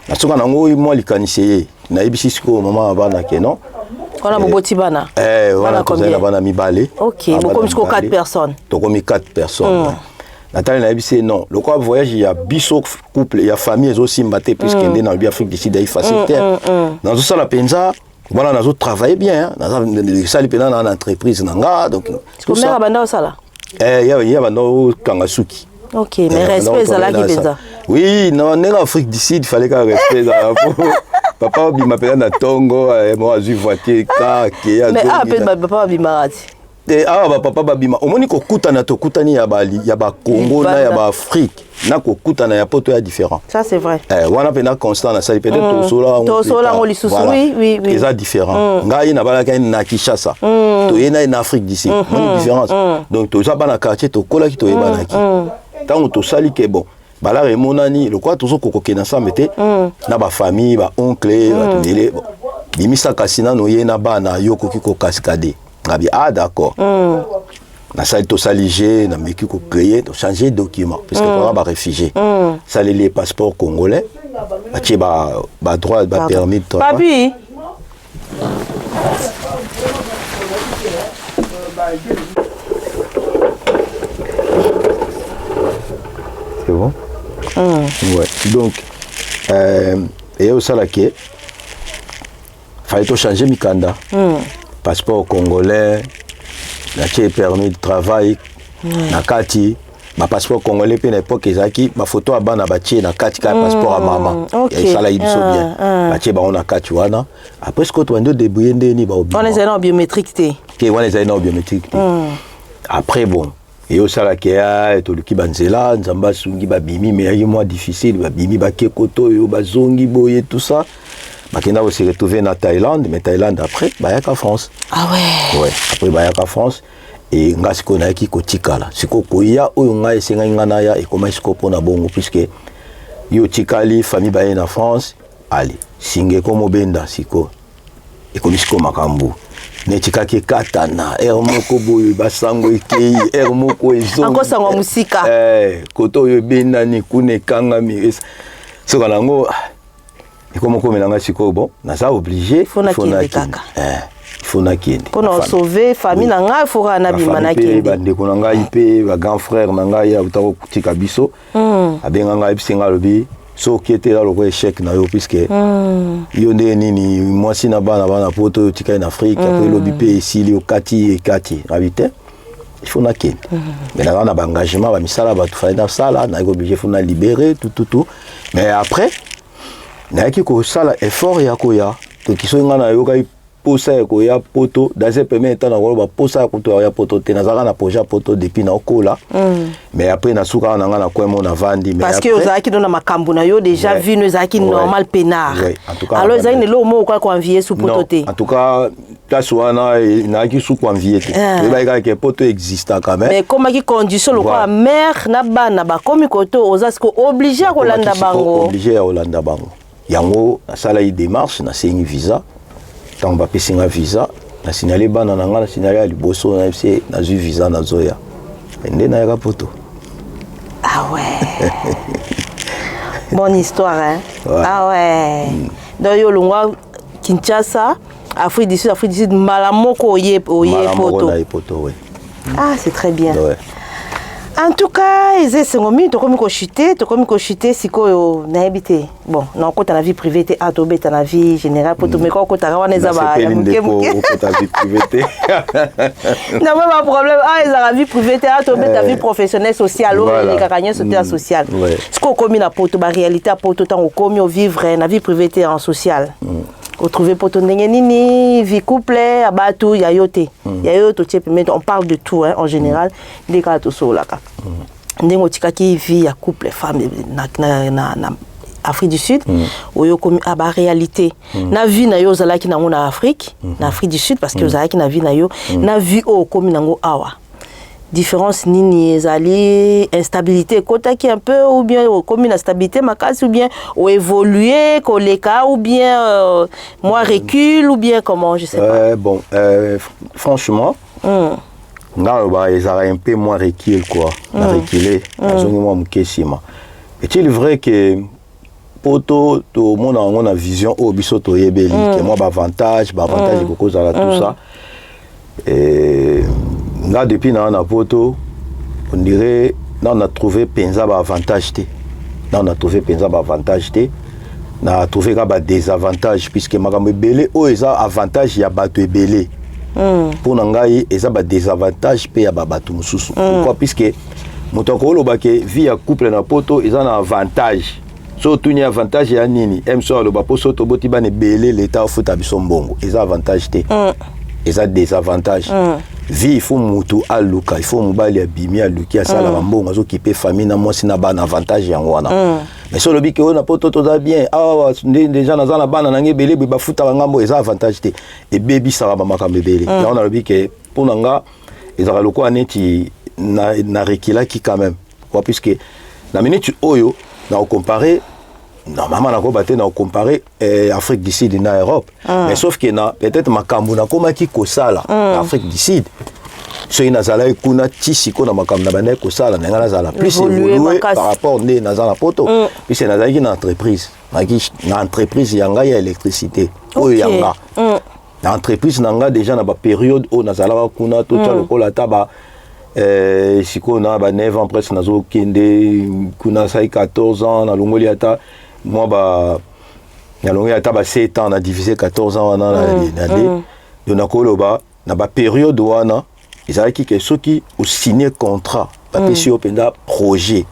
na soka nango mo likanise na ibisi siko mama bana ke non kona boboti bana wana ko zela bana mibale OK beaucoup jusqu'aux 4 personnes tokomi 4 personnes natali na ibisi non le quoi voyage ya biso couple ya famille ezo simba te puisque ndé na Afrique du Sud ay facilité dans ça la penza voilà nazo travailler bien nazo sali pena na entreprise nanga donc combien banda osala ya banda kangasuki. OK, mais respect ça qui penza. Oui, non, en Afrique du Sud, il fallait qu'on respect ça. Papa il m'appelait na Tongo, moi j'ai voiture car qui a. Mais appelle papa bimarati. Papa babima. Omoni ko kutana to kutani ya ba Congo na ya ba Afrique. Na ko kutana ya poto ya différent. Ça c'est vrai. Wana pena constant na sali peut-être to sola ngoli susu oui. C'est différent. Ngai na bala kai na Kinshasa. To yena na Afrique du Sud. Une différence. Donc to za bana quartier to kola ki to yebana ki. Tant to sali ke bon bala remonani le quoi toujours kokokena ça mete na ba famille ba oncle ba tindele bon limisa kasina no yena bana yoko kiko cascade ngabi d'accord na sali to salige na meki ko créer to changer document parce que pour ba réfugié ça les passeports congolais ba droit ba permis de papi C'est bon? Ouais. Donc, et au Salaké, fallait changer Mikanda. Passeport congolais, la permis de travail, Nakati. Ma passeport congolais, puis à l'époque, ma photo à Bana Baché, Nakati, passeport à maman. Et ça là, il sont bien. Baché, on a Nakati, wana. Après, ce qu'on doit débrouiller, on est en biométrique. On est en biométrique. Après, bon. Et au Salakea, et tout le Kibanzela, Nzamba Sungi, Babimi, mais il y a moins difficile, Babimi, Bakekoto, Bazongi, Boye, tout ça. Bakena aussi retrouvé en Thaïlande, mais Thaïlande après, Bayaka France. Ah ouais? Ouais, après Bayaka France. Et nga siko na ki kotikala. Siko koya, oyo nga esenga ngana ya, et comment siko pona bongo, puisque yo tikali, famille baye na France, allez, singe komo benda siko. Et comme siko makambu. Netika ke katana moko boyo basango ekei moko ezongi encore sango musika koto yo benani kune kangami soka nango ikomo komelanga siko bon naza obligé faut na kaka faut na kende pour sauver famille nanga faut na bima na kende bande ko nanga ipe ba grand frère nanga ya utako kutika biso abenga ngai bisenga lobi so qui était là le échec na yo puisque yo nde nini moi si na bana poto yo tika en Afrique après lobi pe ici li okati et kati habité il faut na ken mais là on a engagement ba misala ba tout faire na sala na obligé faut na libérer tout mais après na ki ko sala effort ya ko ya to ki so ngana yo kai posa ko ya poto dans ce premier temps na ko ba posa ko to ya poto te na zaka na projet poto depuis na okola mais après na suka na ngana ko mo na vandi mais parce que ozaki dona makambu na yo déjà vu nous zaki normal pénard alors ezaki ne lo mo ko envier sous poto te en tout cas place wana na ki sous envier te ba ka ke poto existe quand même mais comme qui condition le quoi mère na bana ba komi koto ozasko obligé ko landa bango obligé à Hollanda bango yango na sala yi démarche na sengi visa tant ba pesinga visa na signalé bana na ngana signalé liboso na FC na zu visa na zoya ende na yaka poto. Ah ouais. Bonne histoire hein. Ouais. Ah ouais. Donc yo longwa Kinshasa, Afrique du Sud malamoko oye poto. Ah c'est très bien. Ouais. En tout cas, ils sont comme chuter, siko na habité. Bon, non quand la vie privée t'es atobé dans la vie générale pour tout mais quand tu as wana za ba ya ta vie privée. Non pas problème. Ah, ils la vie privée t'es atobé ta vie professionnelle sociale ou les kakanya sociale sociale. Ce qu'on commis na poto ba réalité poto tant au commis au vivre na vie privée t'es en social. Retrouver poto ndenge nini vie couple abatu ya yote. Ya yote mais on parle de tout hein en général des cas tout so là ka. Ndenge otikaki vie ya couple femme na Afrique du Sud oyo comme aba réalité na vie na yo zalaki nango na Afrique na Afrique du Sud parce que zalaki na vie na yo na vie o comme nango awa différence nini ezali instabilité kotaki un peu ou bien comme une stabilité makasi ou bien ou évoluer koleka ou bien moi recule ou bien comment je sais pas bon franchement nga ba ezara un peu moins recul quoi na reculer azongi moi mukesima est-il vrai que poto to mona on a vision au biso to yebeli que moi ba avantage beaucoup ça tout ça et là depuis na poto on dirait là on a trouvé penza ba avantage té là on a trouvé penza ba avantage té na trouvé ka désavantage puisque makambo belé o eza avantage ya bato ebelé pour ngai eza ba désavantage pe ya bato mususu pourquoi puisque moto ko lo ba ke vie ya couple na poto eza na avantage so tuni avantage ya nini emso lo ba poso to boti ba ne belé l'état futa biso mbongo eza avantage té eza désavantage vie il faut mutu aluka il faut mobali abimi aluki asala mbongo azo kipe famille na mwasi na bana avantage yango wana mais so lobi ke ona poto to za bien ah déjà na zana bana na ngebele ba futa ngambo eza avantage te et baby ça va makambe belé là on a lobi ke pour nanga ezala loko aneti na rekila ki quand même quoi puisque na minute oyo na comparer normalement na ko baté na comparer Afrique du Sud na Europe mais sauf que na peut-être makambu na koma ki ko sala Afrique du Sud so ina zala kuna tisiko na makambu na bana ko sala na ngala zala plus évoluer par rapport ne na zala poto puis c'est na zaki na entreprise na entreprise yanga ya électricité o yanga entreprise nanga déjà na ba période où nazalaka kuna to tcha lokola taba siko na ba 9 ans presque nazo kende kuna sai 14 ans na longoli ata moi ba na longoli ata ba 7 ans na divisé 14 ans na de na koloba na ba période wana ezalaki ke soki au signer contrat ba pesi openda projet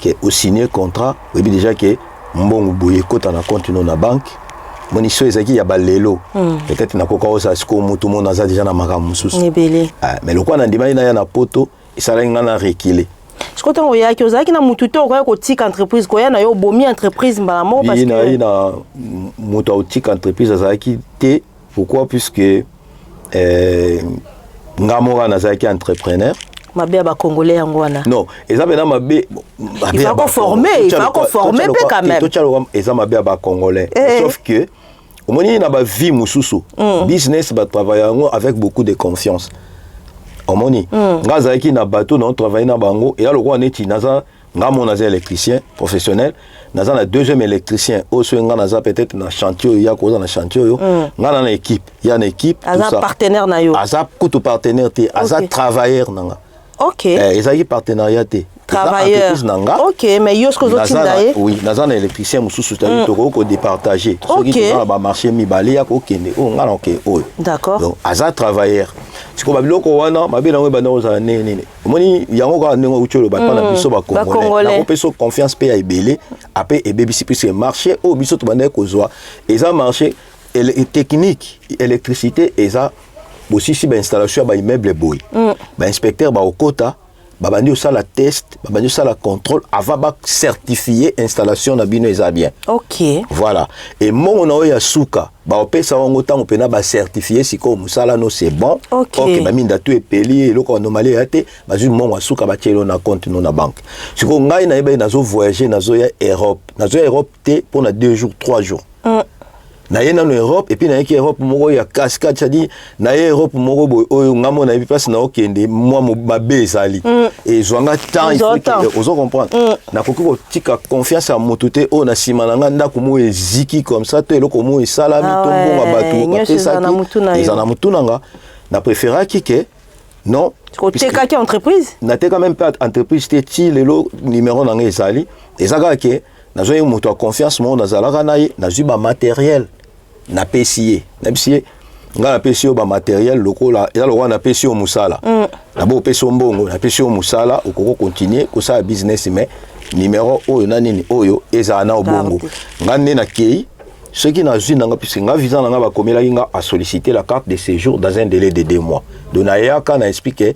que au signer contrat oui déjà que mbongo boye kota na compte na banque moni so ezaki ya balelo peut-être na koka osa siko mutu mona za déjà na makamu mususu mais lokwa na ndima ina ya na poto isala ngana reculer siko tango ya ki ozaki na mutu to ko tika entreprise ko ya na yo bomi entreprise mbala mo parce que ina mutu autika entreprise azaki te pourquoi puisque ngamora na zaki entrepreneur mabe ba congolais yango wana non eza bena mabe il va ko former pe quand même to eza mabe ba congolais sauf que au moni na ba vie mususu business ba travailler avec beaucoup de confiance au moni ngaza ki na bateau non travailler na bango et là le roi neti naza ngamo naza électricien professionnel naza na deuxième électricien au so ngana peut-être na chantier ya ko na chantier yo ngana na équipe ya na équipe tout ça aza partenaire na yo aza kutu partenaire te aza travailleur nanga. Ok. Ils ont partenariat. Travailleur. Ok, mais yo ce que vous avez. Oui, nous avons un électricien qui est départagé. Ok. Qui ont marché mi balé ya ko kende. Oh ngala ok. D'accord. Donc aza travailleur. Si ko babilo ko wana mabela ngo bana oza nene. Moni yango ka nengo ucholo ba pana biso ba congolais. Na ko peso confiance pe ya ebele après ebebisi puisque marché o biso to bana ko zwa. Eza marché technique électricité eza aussi si ba installation ba immeuble boy ba inspecteur ba okota ba bandi osala test ba bandi osala contrôle avant ba certifier installation na bino eza bien. OK, voilà. Et mon na ya suka ba opesa wango tango pena ba certifier siko musala no c'est bon. OK, ba minda tu epeli eloko normali yate ba ju mon suka ba tielo na compte no na banque siko ngai na eba nazo voyager nazo ya Europe te pour na 2 jours 3 jours na yena no Europe et puis na yeki Europe moko ya cascade ça dit na Europe moko boy oyo ngamo na bi place na okende moi mabe ezali et zwanga temps il faut que ozo comprendre na kokiko tika confiance à motuté o na simananga ndako mo eziki comme ça to eloko mo esala mi tombo ngabatu apesa ki ezana mutunanga na préféra que non côté ka entreprise na te quand même pas entreprise te ti lelo numéro nanga ezali ezaka ke nazo ye moto a confiance mo nazalaka naye nazwi ba matériel na PCA nga na PCA ba matériel lokola eza lokwa na PCA musala na bo peso mbongo na PCA musala okoko continuer ko sa business mais numéro oyo na nini oyo eza na obongo nga nne na kei ce qui n'a vu nanga puisque nga visa nanga ba komela nga a solliciter la carte de séjour dans un délai de 2 mois donc na ya kana expliquer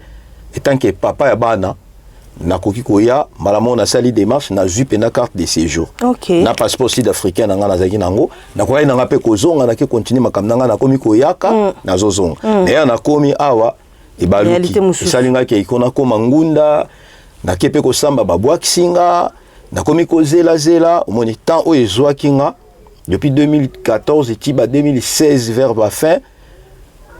étant que papa ya bana na koki koya malamo na sali démarche na jupe na carte de séjour na passeport sud-africain nanga na zaki nango na koya nanga pe kozonga na ke continuer makamna nanga na komi koyaka na zozonga mais na komi awa ebaluki salinga ke ikona koma ngunda na kepe ko samba babwa kisinga na komi kozela zela omoni temps o ezwa kinga depuis 2014 et tiba 2016 vers la fin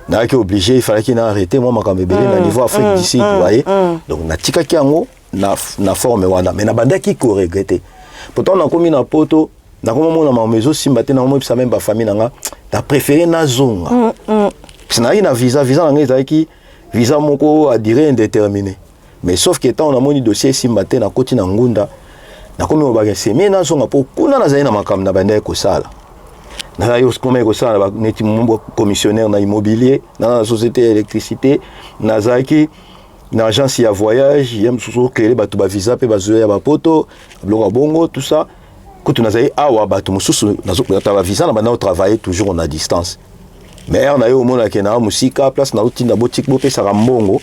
na qui obligé il fallait qu'il arrêté moi makambe belé na niveau Afrique d'ici vous voyez donc na tika kiango na forme wana mais na banda qui ko regretter pourtant na komi na poto na komo mona ma maison simbate na mo pisa même ba famille nanga na préféré na zonga sina ina visa na ngeza ki visa moko à durée indéterminée mais sauf que tant on a moni dossier simbate na koti na ngunda na komi mo ba semi na zonga po kuna na zaina makam na banda ko sala na yo comme ko ça na neti mumbo commissionnaire na immobilier na société électricité na zaki na agence ya voyage yem susu créer batu ba visa pe bazoya ba poto blonga bongo tout ça que tu nazai awa batu mususu nazo ba visa na bana travailler toujours on a distance mais on a eu au mona ke na musika place na utinda boutique bo pe sara mbongo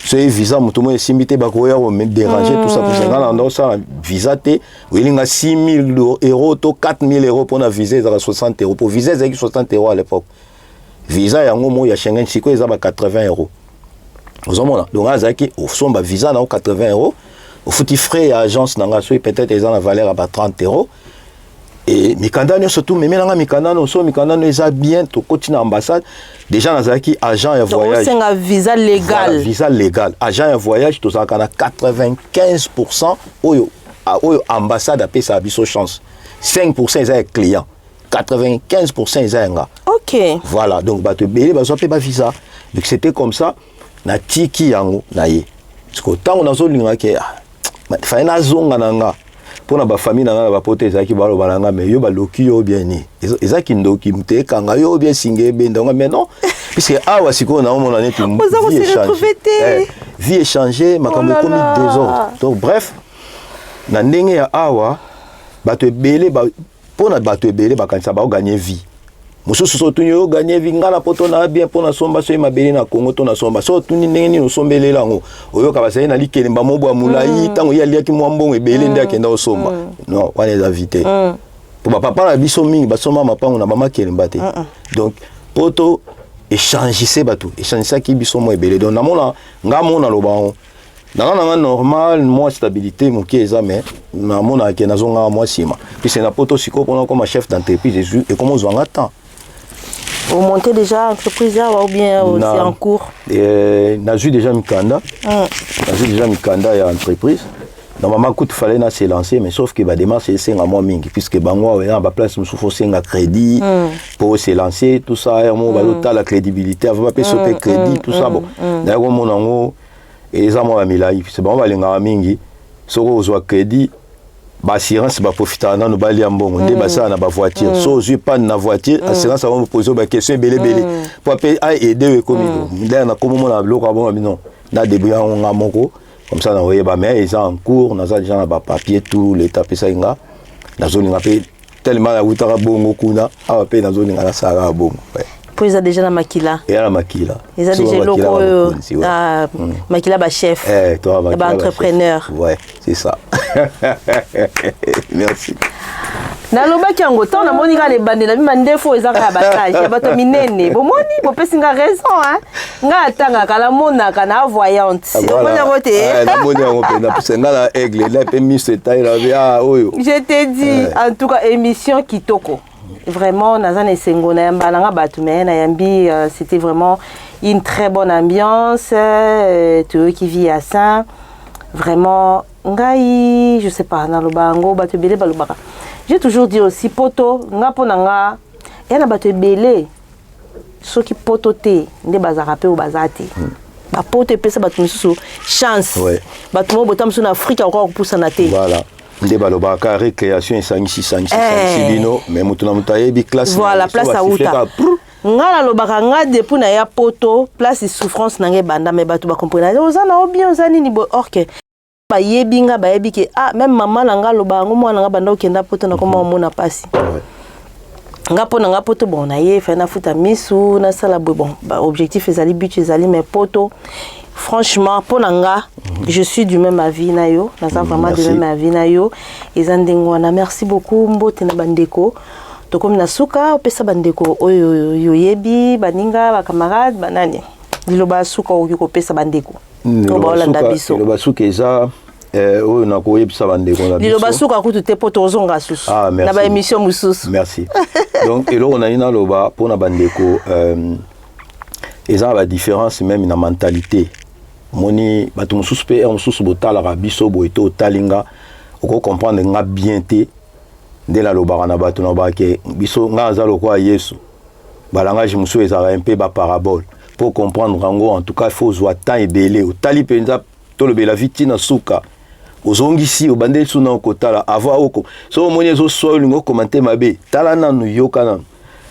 c'est visa mutu mo esimbité ba ko ya o me déranger tout ça pour ça na ça visa té welinga 6000 € to 4000 € pour na visa za 60 € pour visa za 60 € à l'époque visa yango mo ya Schengen siko eza ba 80 €. Ozomona donc azaki au somba visa na 80 €, au futi frais à agence nanga so peut-être eza na valeur à 30 € et mikanda surtout mais nanga mikanda no so mikanda no eza bien to continue ambassade déjà nazaki agent ya voyage donc c'est un visa légal voilà, visa légal agent ya voyage to ça kana 95% oyo ambassade a payé sa biso chance 5% eza client 95% eza yanga. Ok. Voilà, donc bato belé bazo pe ba visa. Donc c'était comme ça na tiki yango na ye. Parce que tant on a zolinga ke fa na zonga nanga. Pour na ba famille nanga ba pote ezaki balo balanga mais yo ba loki yo bien ni. Ezaki ndoki mute kanga yo bien singé bendonga mais non. Puisque awa siko na mon année tout. Vie échangée, makambo komi désordre. Donc bref, na ndenge ya awa bato belé ba pona bato belé ba kanisa ba gagner vie. Mususu so tuni yo gagner vie ngala poto na bien pona somba so mabele na Congo to na somba so tuni ndenge ni no sombelela ngo oyo ka basali na likelemba mobwa mulai tango ya liaki mwambongo ebele ndi akenda osomba. Non, on les invité. Pour papa na biso mingi ba soma mapango na mama kelemba te. Donc poto échanger bato échanger qui biso mo ebele donc na mona ngamona lobango nanga normal moi stabilité mon kieza mais na mona ke nazonga moi sima puis c'est na poto siko pona comme chef d'entreprise et comment on attend. Vous montez déjà entreprise ou bien c'est en cours? Na ju déjà mikanda. Na ju déjà mikanda ya entreprise. Normalement il fallait na se lancer mais sauf que ba démarche c'est un mois mingi puisque bango ya ba place musu faut senga crédit pour se lancer tout ça mo ba lota la crédibilité avant pas sauter crédit tout ça bon. D'ailleurs mon nango et ça moi milai c'est bon ba lenga mingi soko ozwa crédit ba assurance ba profiter na no ba li ambongo nde ba ça na ba voiture so je pas na voiture assurance va me poser ba question belé pour aider comme il na comme mon na bloc bon non na débrouiller on a moko comme ça on va mais ils sont en cours na ça déjà na ba papier tout l'état pesa inga na zone ngapé tellement la utara bongo kuna a pe na zone ngala sara bongo pour ils a déjà la makila et la makila ils a déjà loko makila ba chef toi ba entrepreneur ouais c'est ça merci na lobaki yango tant na moni ka le bande na bima ndefo ezaka batage ya bato minene bomoni bopesi nga raison hein nga atanga kala mona kana voyante moni ngote na moni yango pe na pesa ngala aigle la pe mi se taille la oyo je te dis en tout cas émission kitoko vraiment nazana sengo na yamba nga bato mais na yambi c'était vraiment une très bonne ambiance tu qui vit à ça vraiment ngai je sais pas na lobango bato belé balobaka. J'ai toujours dit aussi poto nga pona nga yana bato belé soki poto te nde bazaka pe o bazati ba poto pesa bato mususu chance bato mo botam sur Afrique encore poussa na te voilà nde balobaka récréation esangi bino mais mutu na mutaye bi classe voilà place à uta nga la lobaka nga depuis na ya poto place souffrance na nge banda mais bato ba comprendre ozana obien ozani ni bo orke ba yebinga ba yebike même maman nanga lobango mwana nga banda okenda poto na koma mona pasi nga pona nga poto bon na ye fa na futa misu na sala bon objectif ezali but ezali mais poto franchement pona nga je suis du même avis na yo na ça vraiment du même avis na yo ezandengo na merci beaucoup mbote na bandeko to comme na suka opesa bandeko oyo yoyebi baninga ba camarade banani liloba suka okiko pesa bandeko to ba olanda biso liloba suka eza oyo na koyebisa bandeko na biso liloba suka kutu te poto ozonga susu na ba émission mususu merci donc eloko na ina loba pona bandeko eza ba différence même na mentalité moni bato mususu pe mususu botala ka biso boito talinga oko comprendre nga bien te nde la lobaka na bato na bake biso nga azalo kwa Yesu balangage mususu ezala un peu ba parabole pour comprendre rango en tout cas il faut voir temps ebele otali penza to lobela vitina suka ozongisi obande suna okotala avoir oko so moni ezo solingo commenter mabe tala nanu yokana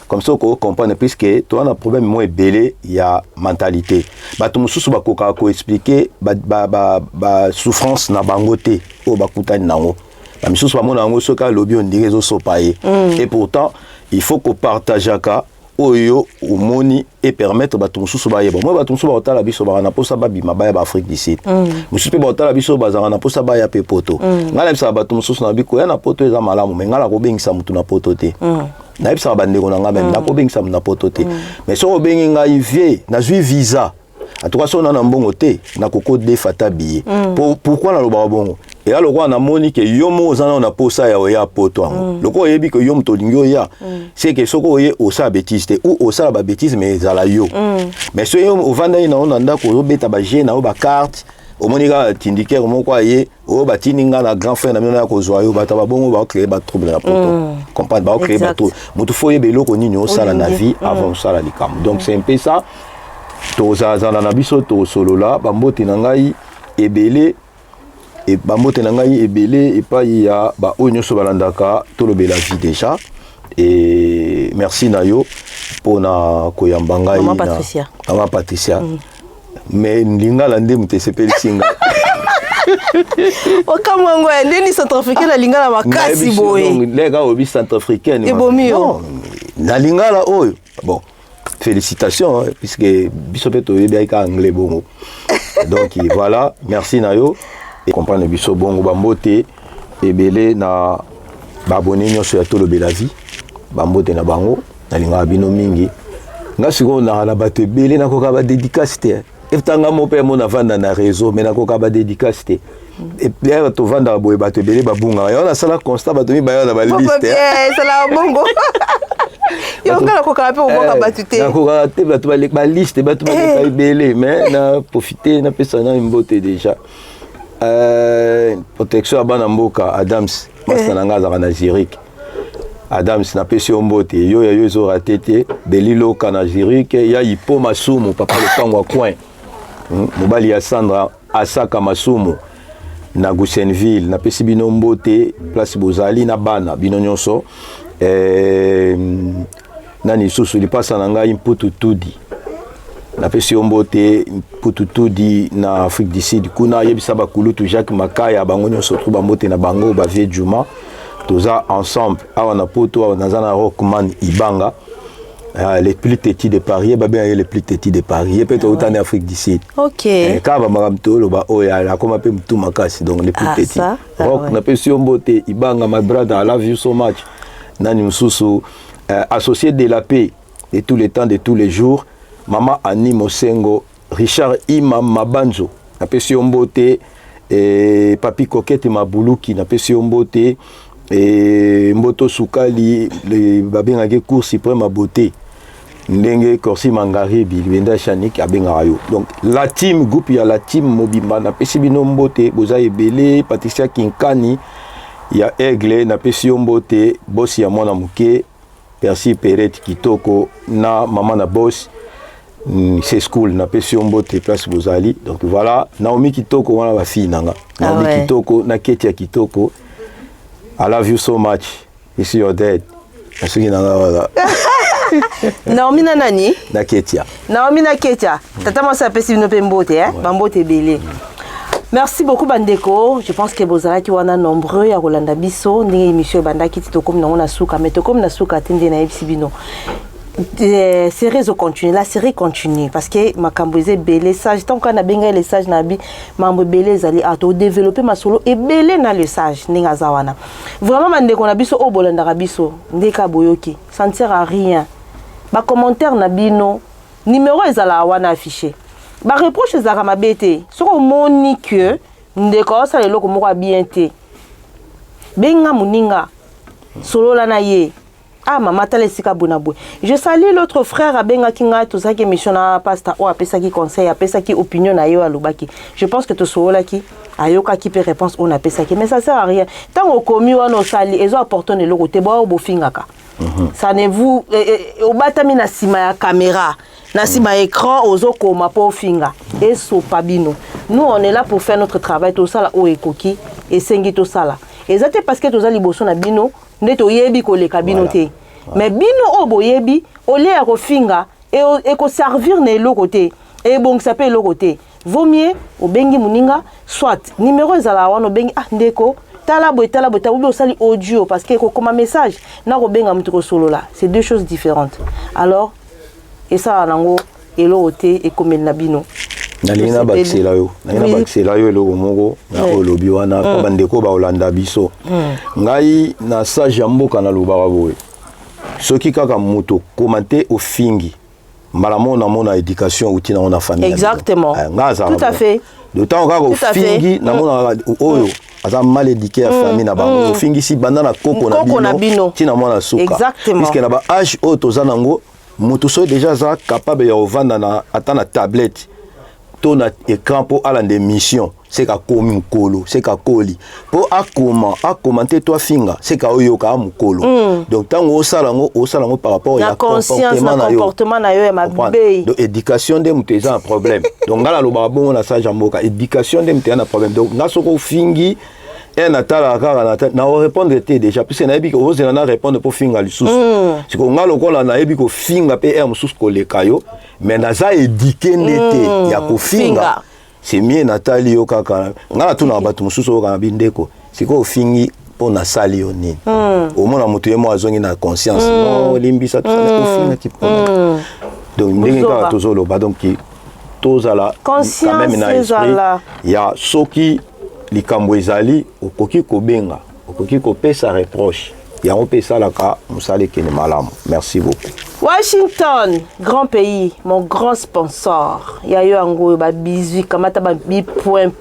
comme ça qu'on comprend puisque toi on a problème moins belé il y a mentalité bato mususu bakoka ko expliquer ba souffrance na bangote o bakutani nango ba mususu ba mona ngo soka lobi on dirait zo sopaye et pourtant il faut qu'on partage aka oyo omoni et permettre bato mususu ba yeba moi bato mususu ba otala biso ba na posa ba bima ba Afrique du Sud mususu pe ba otala biso ba za na posa ba ya pe poto ngala bisa bato mususu na biko ya na poto eza malamu mais ngala ko bengisa mutu na poto te na ebisa bandeko na nga même na ko bengisa na poto te mais so obengi nga vie na zui visa en tout cas so na mbongo te na koko de fata billet pourquoi na loba bongo et là le roi na moni que yomo zana na posa ya poto ango loko yebi que yom to lingo ya c'est que soko ye o sa bêtise te ou o sa ba bêtise mais za la yo mais so yom o vanda ina on anda ko beta ba je na o ba carte omonika tindike moko aye o batininga na grand frère na mino ya kozwa yo bata babongo ba créer ba trouble na poto comprendre ba créer ba tout mutu foye beloko nini o sala na vie avant sala likam donc c'est un peu ça to za na biso to solo la bambote na ngai ebele et bambote na ngai ebele et pas ya ba o nyoso balandaka to lobe la vie déjà et merci nayo pona koyamba ngai Maman Patricia Maman Patricia mais lingala nde mutesepeli singa okamwango ndeni centrafricain na lingala makasi boye lega obi centrafricain ebomio na lingala oyo bon félicitations puisque biso pe to yebi ka anglais bongo donc voilà merci nayo et comprendre biso bongo bambote ebele na babone nyoso ya tolo bela vie bambote na bango na lingala bino mingi ngasiko na bato ebele na koka ba dédicace te etanga mo pe mo na vanda na réseau mais na koka ba dédicace te et bien to vanda boye bato ebele babunga yo na sala constat bato mi ba na ba liste c'est la bongo yo ngala koka pe oboka bato te na koka te bato ba liste bato ba ebele mais na profiter na pesa na mbote déjà protection à bana mboka Adams masana ngaza na Zurich Adams na pesi ombote yo ya yo zo ratete belilo kana Zurich ya ipo masumu papa le pangwa coin mobali ya Sandra asaka masumu na Goussainville na pesi bino mbote place bozali na bana bino nyonso nani susu lipasa na ngai mputu tudi na pesi ombote mputu tudi na Afrique du Sud kuna yebisa bakulutu Jacques Makaya bango nyonso trouba mbote na bango ba vie Juma toza ensemble awa na poto awa nazana Rockman Ibanga les plus petits de Paris ba bien les plus petits de Paris peut-être autant en Afrique du Sud OK ka ba maramtolo ba oya la koma pe mtu makasi donc les plus petits rock na pesi ombote Ibanga my brother I love you so much nani msusu associé de la paix de tous les temps de tous les jours Mama Annie Mosengo Richard Imam Mabanzo na pesi ombote Papi Coquette Mabuluki na pesi ombote Mboto Sukali le babengake cours suprême à beauté ndenge Korsi Mangaribi Benda Chanik abenga yo donc la team groupe ya la team Mobimba na pesi bino mbote boza ebele Patricia Kinkani ya Aigle na pesi mbote boss ya mwana muke Percy Perret Kitoko na mama na boss c'est school na pesi mbote place bozali donc voilà Naomi Kitoko wana ba fille nanga Naomi Kitoko na Ketia Kitoko I love you so much. If you're dead. Naomi na nani? Na Ketia. Naomi na Ketia. Tata masa pesi bino pe mbote bambote belé. Merci beaucoup Bandeko. Je pense que vous avez wana nombreux ya Rolanda Biso ndenge émission bandaki titokom na ona suka mais tokom na suka tende na ebsibino. La série continue parce que ma camboise belé sage tant qu'on a benga les sages nabi mambo belé zali a to développer ma solo et belé na le sage ninga zawana vraiment mande qu'on a biso o bolanda rabiso ndeka boyoki ça ne sert à rien ba commentaire na bino numéro ezala wana affiché ba reproche ezala mabete soko moni que ndeko ça le loko moko bien te benga muninga solo la na ye ah maman tale sika bonabou je salue l'autre frère abenga kinga tout ça qui missionna pasta ou apesa qui conseil apesa qui opinion na yo alobaki je pense que to sola ki ayoka qui peut réponse on apesa qui mais ça sert à rien tant au commis on o sali ezo apporter le côté bo bofingaka ça ne vous au batami na sima ya caméra na sima écran ozo koma po finga et so pabino nous on est là pour faire notre travail tout ça là o ekoki et sengi tout ça là exactement parce que tous ali boso na bino ndeto yebi ko le kabino te mais bino obo yebi ole ya ko finga et ko servir na lo côté et bon ça peut lo côté vaut mieux o bengi muninga soit numéro ezala wana bengi ah ndeko tala bo tabu sali audio parce que comme un message na ko benga mutiko solo là c'est deux choses différentes alors et ça nango et lo côté et comme na bino nalina baxela yo lo moko na olobi wana ko bandeko ba Olanda biso ngai na sage ya mboka na lobaka boye soki kaka moto commenter au fingi malamo na mona éducation ou tina na famille exactement tout à fait de temps kaka au fingi na mona oyo aza mal éduqué à famille na bango au fingi si bandana koko na bino tina mona suka puisque na ba âge o tozanango moto so déjà za capable ya ovanda na atana tablette to na écran pour aller des missions c'est ka komi mukolo c'est ka koli pour a commenter toi finga c'est ka oyoka mukolo donc tango osalango par rapport à comportement na yo ya mabe donc éducation de muteza un problème donc ngala lo babongo na sa jamboka éducation de muteza un problème donc nasoko fingi et natala kaka na répondre te déjà puisque na ebiko ozela na répondre pour finga lisusu c'est ko ngalo kola na ebiko finga pe mususu koleka yo mais naza éduquer ndete ya ko finga c'est mieux natali yo kaka ngala tuna batu mususu ka bindeko c'est ko fingi pour na sali yo nini au moins na mutu yemo azongi na conscience non limbisa tout ça ko finga ki problème donc ndenge ka tozolo ba donc tozala quand même na esprit ya soki likambo ezali okoki kobenga okoki kopesa reproche yango pesa laka musale kene malamu. Merci beaucoup. Washington, grand pays, mon grand sponsor. Yayo ango ba bisu kamata ba bi point.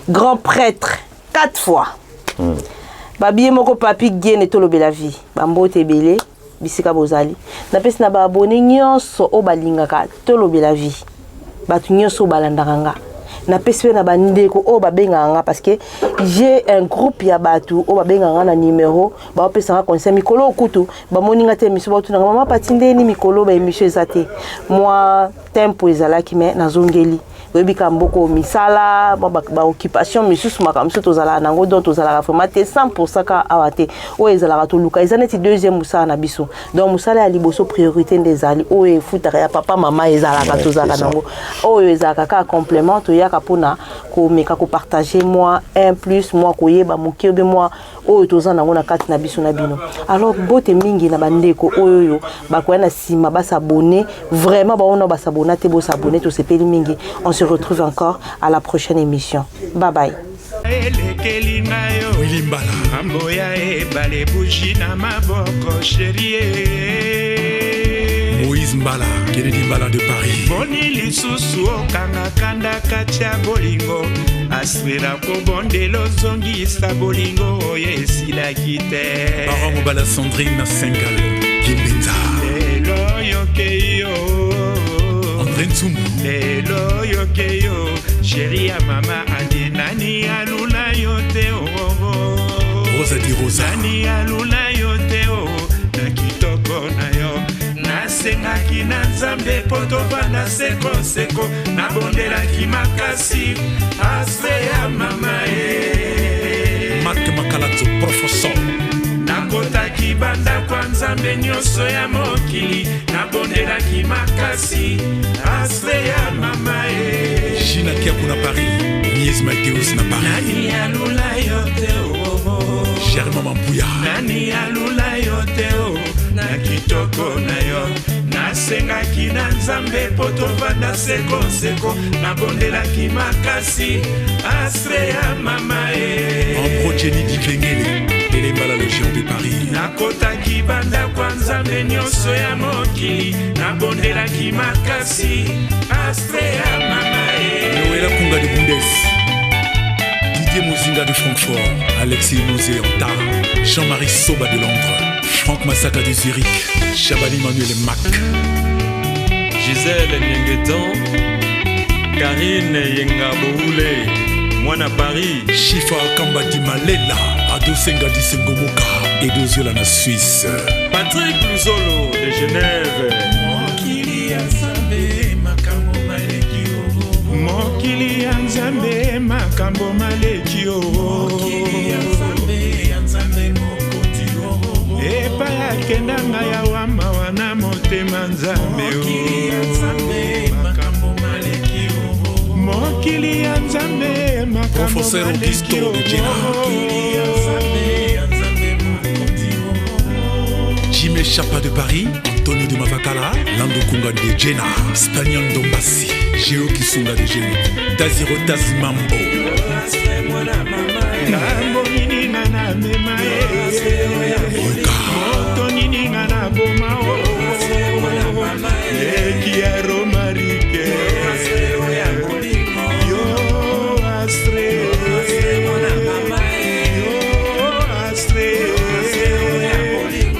Grand prêtre 4 fois. Babi moko papi gene tolobe la vie. Bambote belé bisika bozali. Na pesi na ba abonné nyonso o balingaka tolobe la vie. Batu nyonso balandanga. Na pesi na bandeko o babenganga parce que j'ai un groupe ya batu o babenganga na numéro ba pesa conseil mikolo okutu ba moninga te miso ba tunanga mama patinde ni mikolo ba emission ezate moi tempo ezalaki me nazongeli webika mboko misala ba occupation misusu makamso tozala nango donc tozala vraiment 100% ka awate o ezala to luka ezaneti deuxième musala na biso donc musala ya liboso priorité ndezali o e futaka ya papa mama ezala ka tozala nango o ezala ka complément to ya kapona ko meka ko partager moi un plus moi ko yeba mukiobe moi o tozana nango na kati na biso na bino alors bote mingi na bandeko oyo ba ko na sima ba s'abonner vraiment ba ona ba s'abonner te bo s'abonner to sepeli mingi. On se retrouve encore à la prochaine émission. Bye bye. Moïse Mbala, Kennedy Mbala de Paris. Boni lisusu okanga kanda katia bolingo aswera ko bondelo zongisa bolingo yesila kite. Baron Mbala Sandrine Sengal, Kimbenza. Lelo yokeyo. André Ntsumbu. Lelo yokeyo. Chérie ya mama andi nani alula yote oh. Rosa di Rosa. Nani alula yote oh. Na kitoko na yo. Nasengaki na nzambe po tovanda sekoseko nabondelaki makasi aspe ya mama e Marc Makalazo professeur nakotaki banda kwa nzambe nyonso ya mokili nabondelaki makasi aspe ya mama e Gina Kiakou na Paris Nies Mateus na Paris nani alula yote oh. Germain Mampuya nani alula yote oh. Na kitoko na yo nasengaki na nzambe po tovanda sekoseko nabondelaki makasi astre ya mama e Ambro Jenny Dikengele Elembala Légion de Paris nakotaki banda kwa nzambe nyonso ya mokili nabondelaki makasi astre ya mama e Noëlla Kunga de Bundes Didier Mozinga de Francfort Alexis Mosé Anta Jean-Marie Soba de Londres Franck Massaka de Zurich, Chabali Manuel Mac, Gisèle Nyengetan, Karine Yengaboule, Mwana Paris, Chifa Kamba di Malela, Ado Senga di Sengomoka, Edo Zola na Suisse, Patrick Luzolo de Genève, Mokili Anzambe Makambo Malekio, Mokili Anzambe Makambo Malekio, Mokili Anzambe Epa ya kendanga ya wama wana motema nzambe Mokili ya nzambe makambo malekio Mokili ya nzambe makambo malekio Mokili ya nzambe Jimé Chapa de Paris, Antonio de Mavakala, Lando Kunga de Jena, Spagnon Dombassi, Géo Kisunga de Géo, Daziro Tazimambo Ngambo nini ngana mema moto nini ngana boma Eki ya romarike Yo astre Yo astre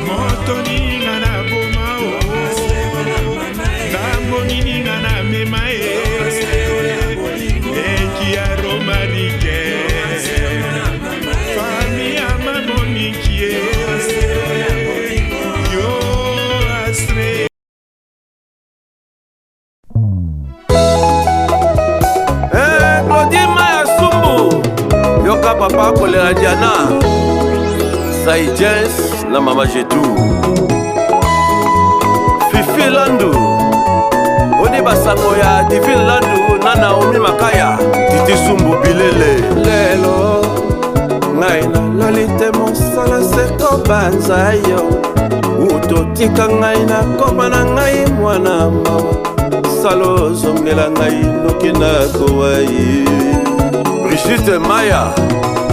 moto nini ngana boma Ngambo nini ngana mema Kaka papa kolera Diana Saïdjes na mama Jetou Fifi Landu Oni basango ya Divine Landu na Naomi Makaya Titi Sumbu Bilele Lelo ngai nalali te mosala seko banza yo utotika ngai na koma na ngai mwana mawa salo zongela ngai noki na kowai Brigitte Maya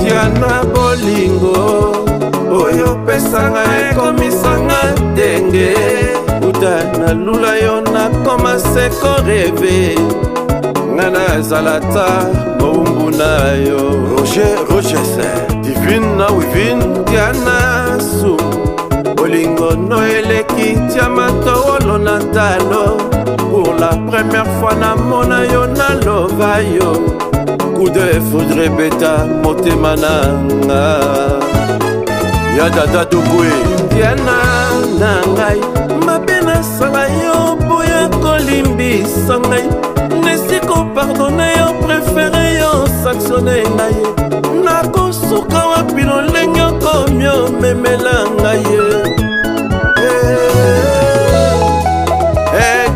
Diana bolingo oyo pesanga ekomisanga ndenge uta nalula yo nakoma seko reve nga nazalata mowumbu na yo Roger Divine na Wivine Diana Su bolingo no eleki tia matowolo na talo pour la première fois namona yo na lova yo coup de foudre beta motema nanga ya dada dubwe Diana na ngai mabe nasala yo boya kolimbisa ngai nesiko pardonne yo préféré yo sanctionne ngai nakosuka wapi lolenge okomio memela ngai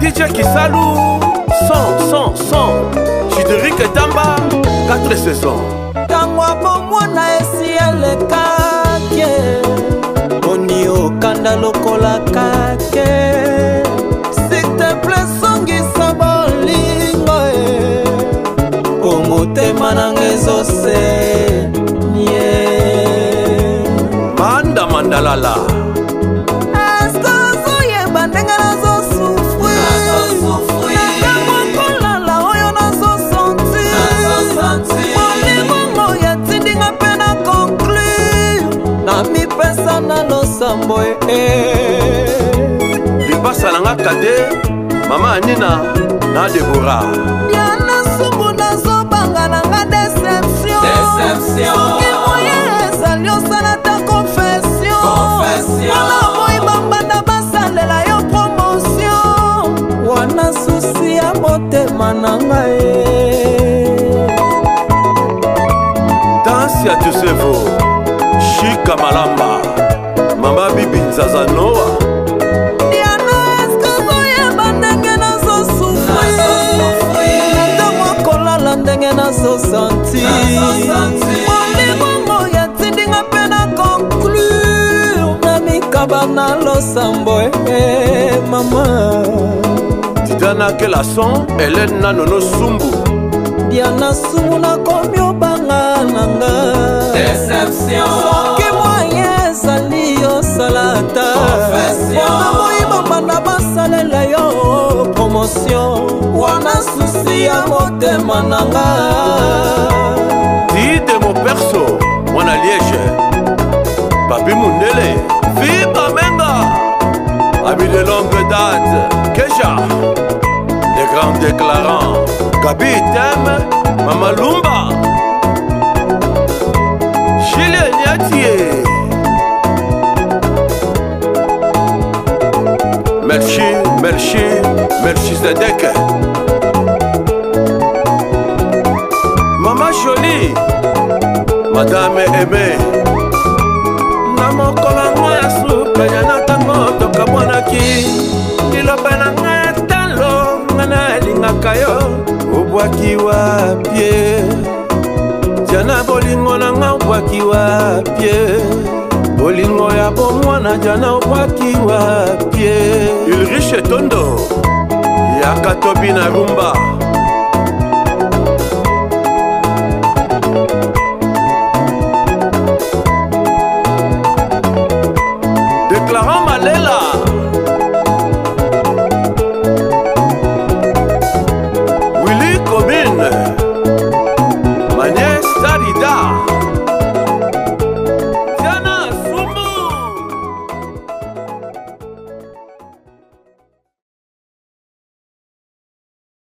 DJ Kisalou son Chideric Etamba 4 saisons Tangwa bomwana esi elekake Oni okanda lokola kake S'il te plaît songisa bolingo Komotema nangezose Manda Mandalala Lipasa nanga kade Mama Anina na Deborah Yana subu na zobanga nanga déception Soki moye ezali osala ta confession Wana moi bambanda basalela yo promotion Wana susi ya motema nanga Dansi ya Josevo Chika Malamba Mama Bibi Nzazanoa Diana eskazo yeba ndenge nazo sufri Ntango kolala ndenge nazo santi Molingongo ya tindinga pena conclure Na mikaba na losambo mama Titana Kelason Hélène Nanono Sumbu Diana Sumbu na komyo banga nanga Soki moyen ezali osalata Wana moyiba banda basalela yo promotion Wana susi ya motema nanga Dide mo perso Mwana Liège Papi Mundele Viva Menga Ami de longue date Kesha Les grands déclarants Gabi Tem Mama Lumba Chile Niatie Merci Zedek Mama Jolie Madame Aimé Namokola ngoya suka yana tango toka mwanaki Niloba na ngaya talo ngana lingaka yo Ubwaki wapye Jana bolingo na nga ubwaki wapye Bolingo ya bomwana jana ubwaki wapye Ulrich Tondo Yakatobi na rumba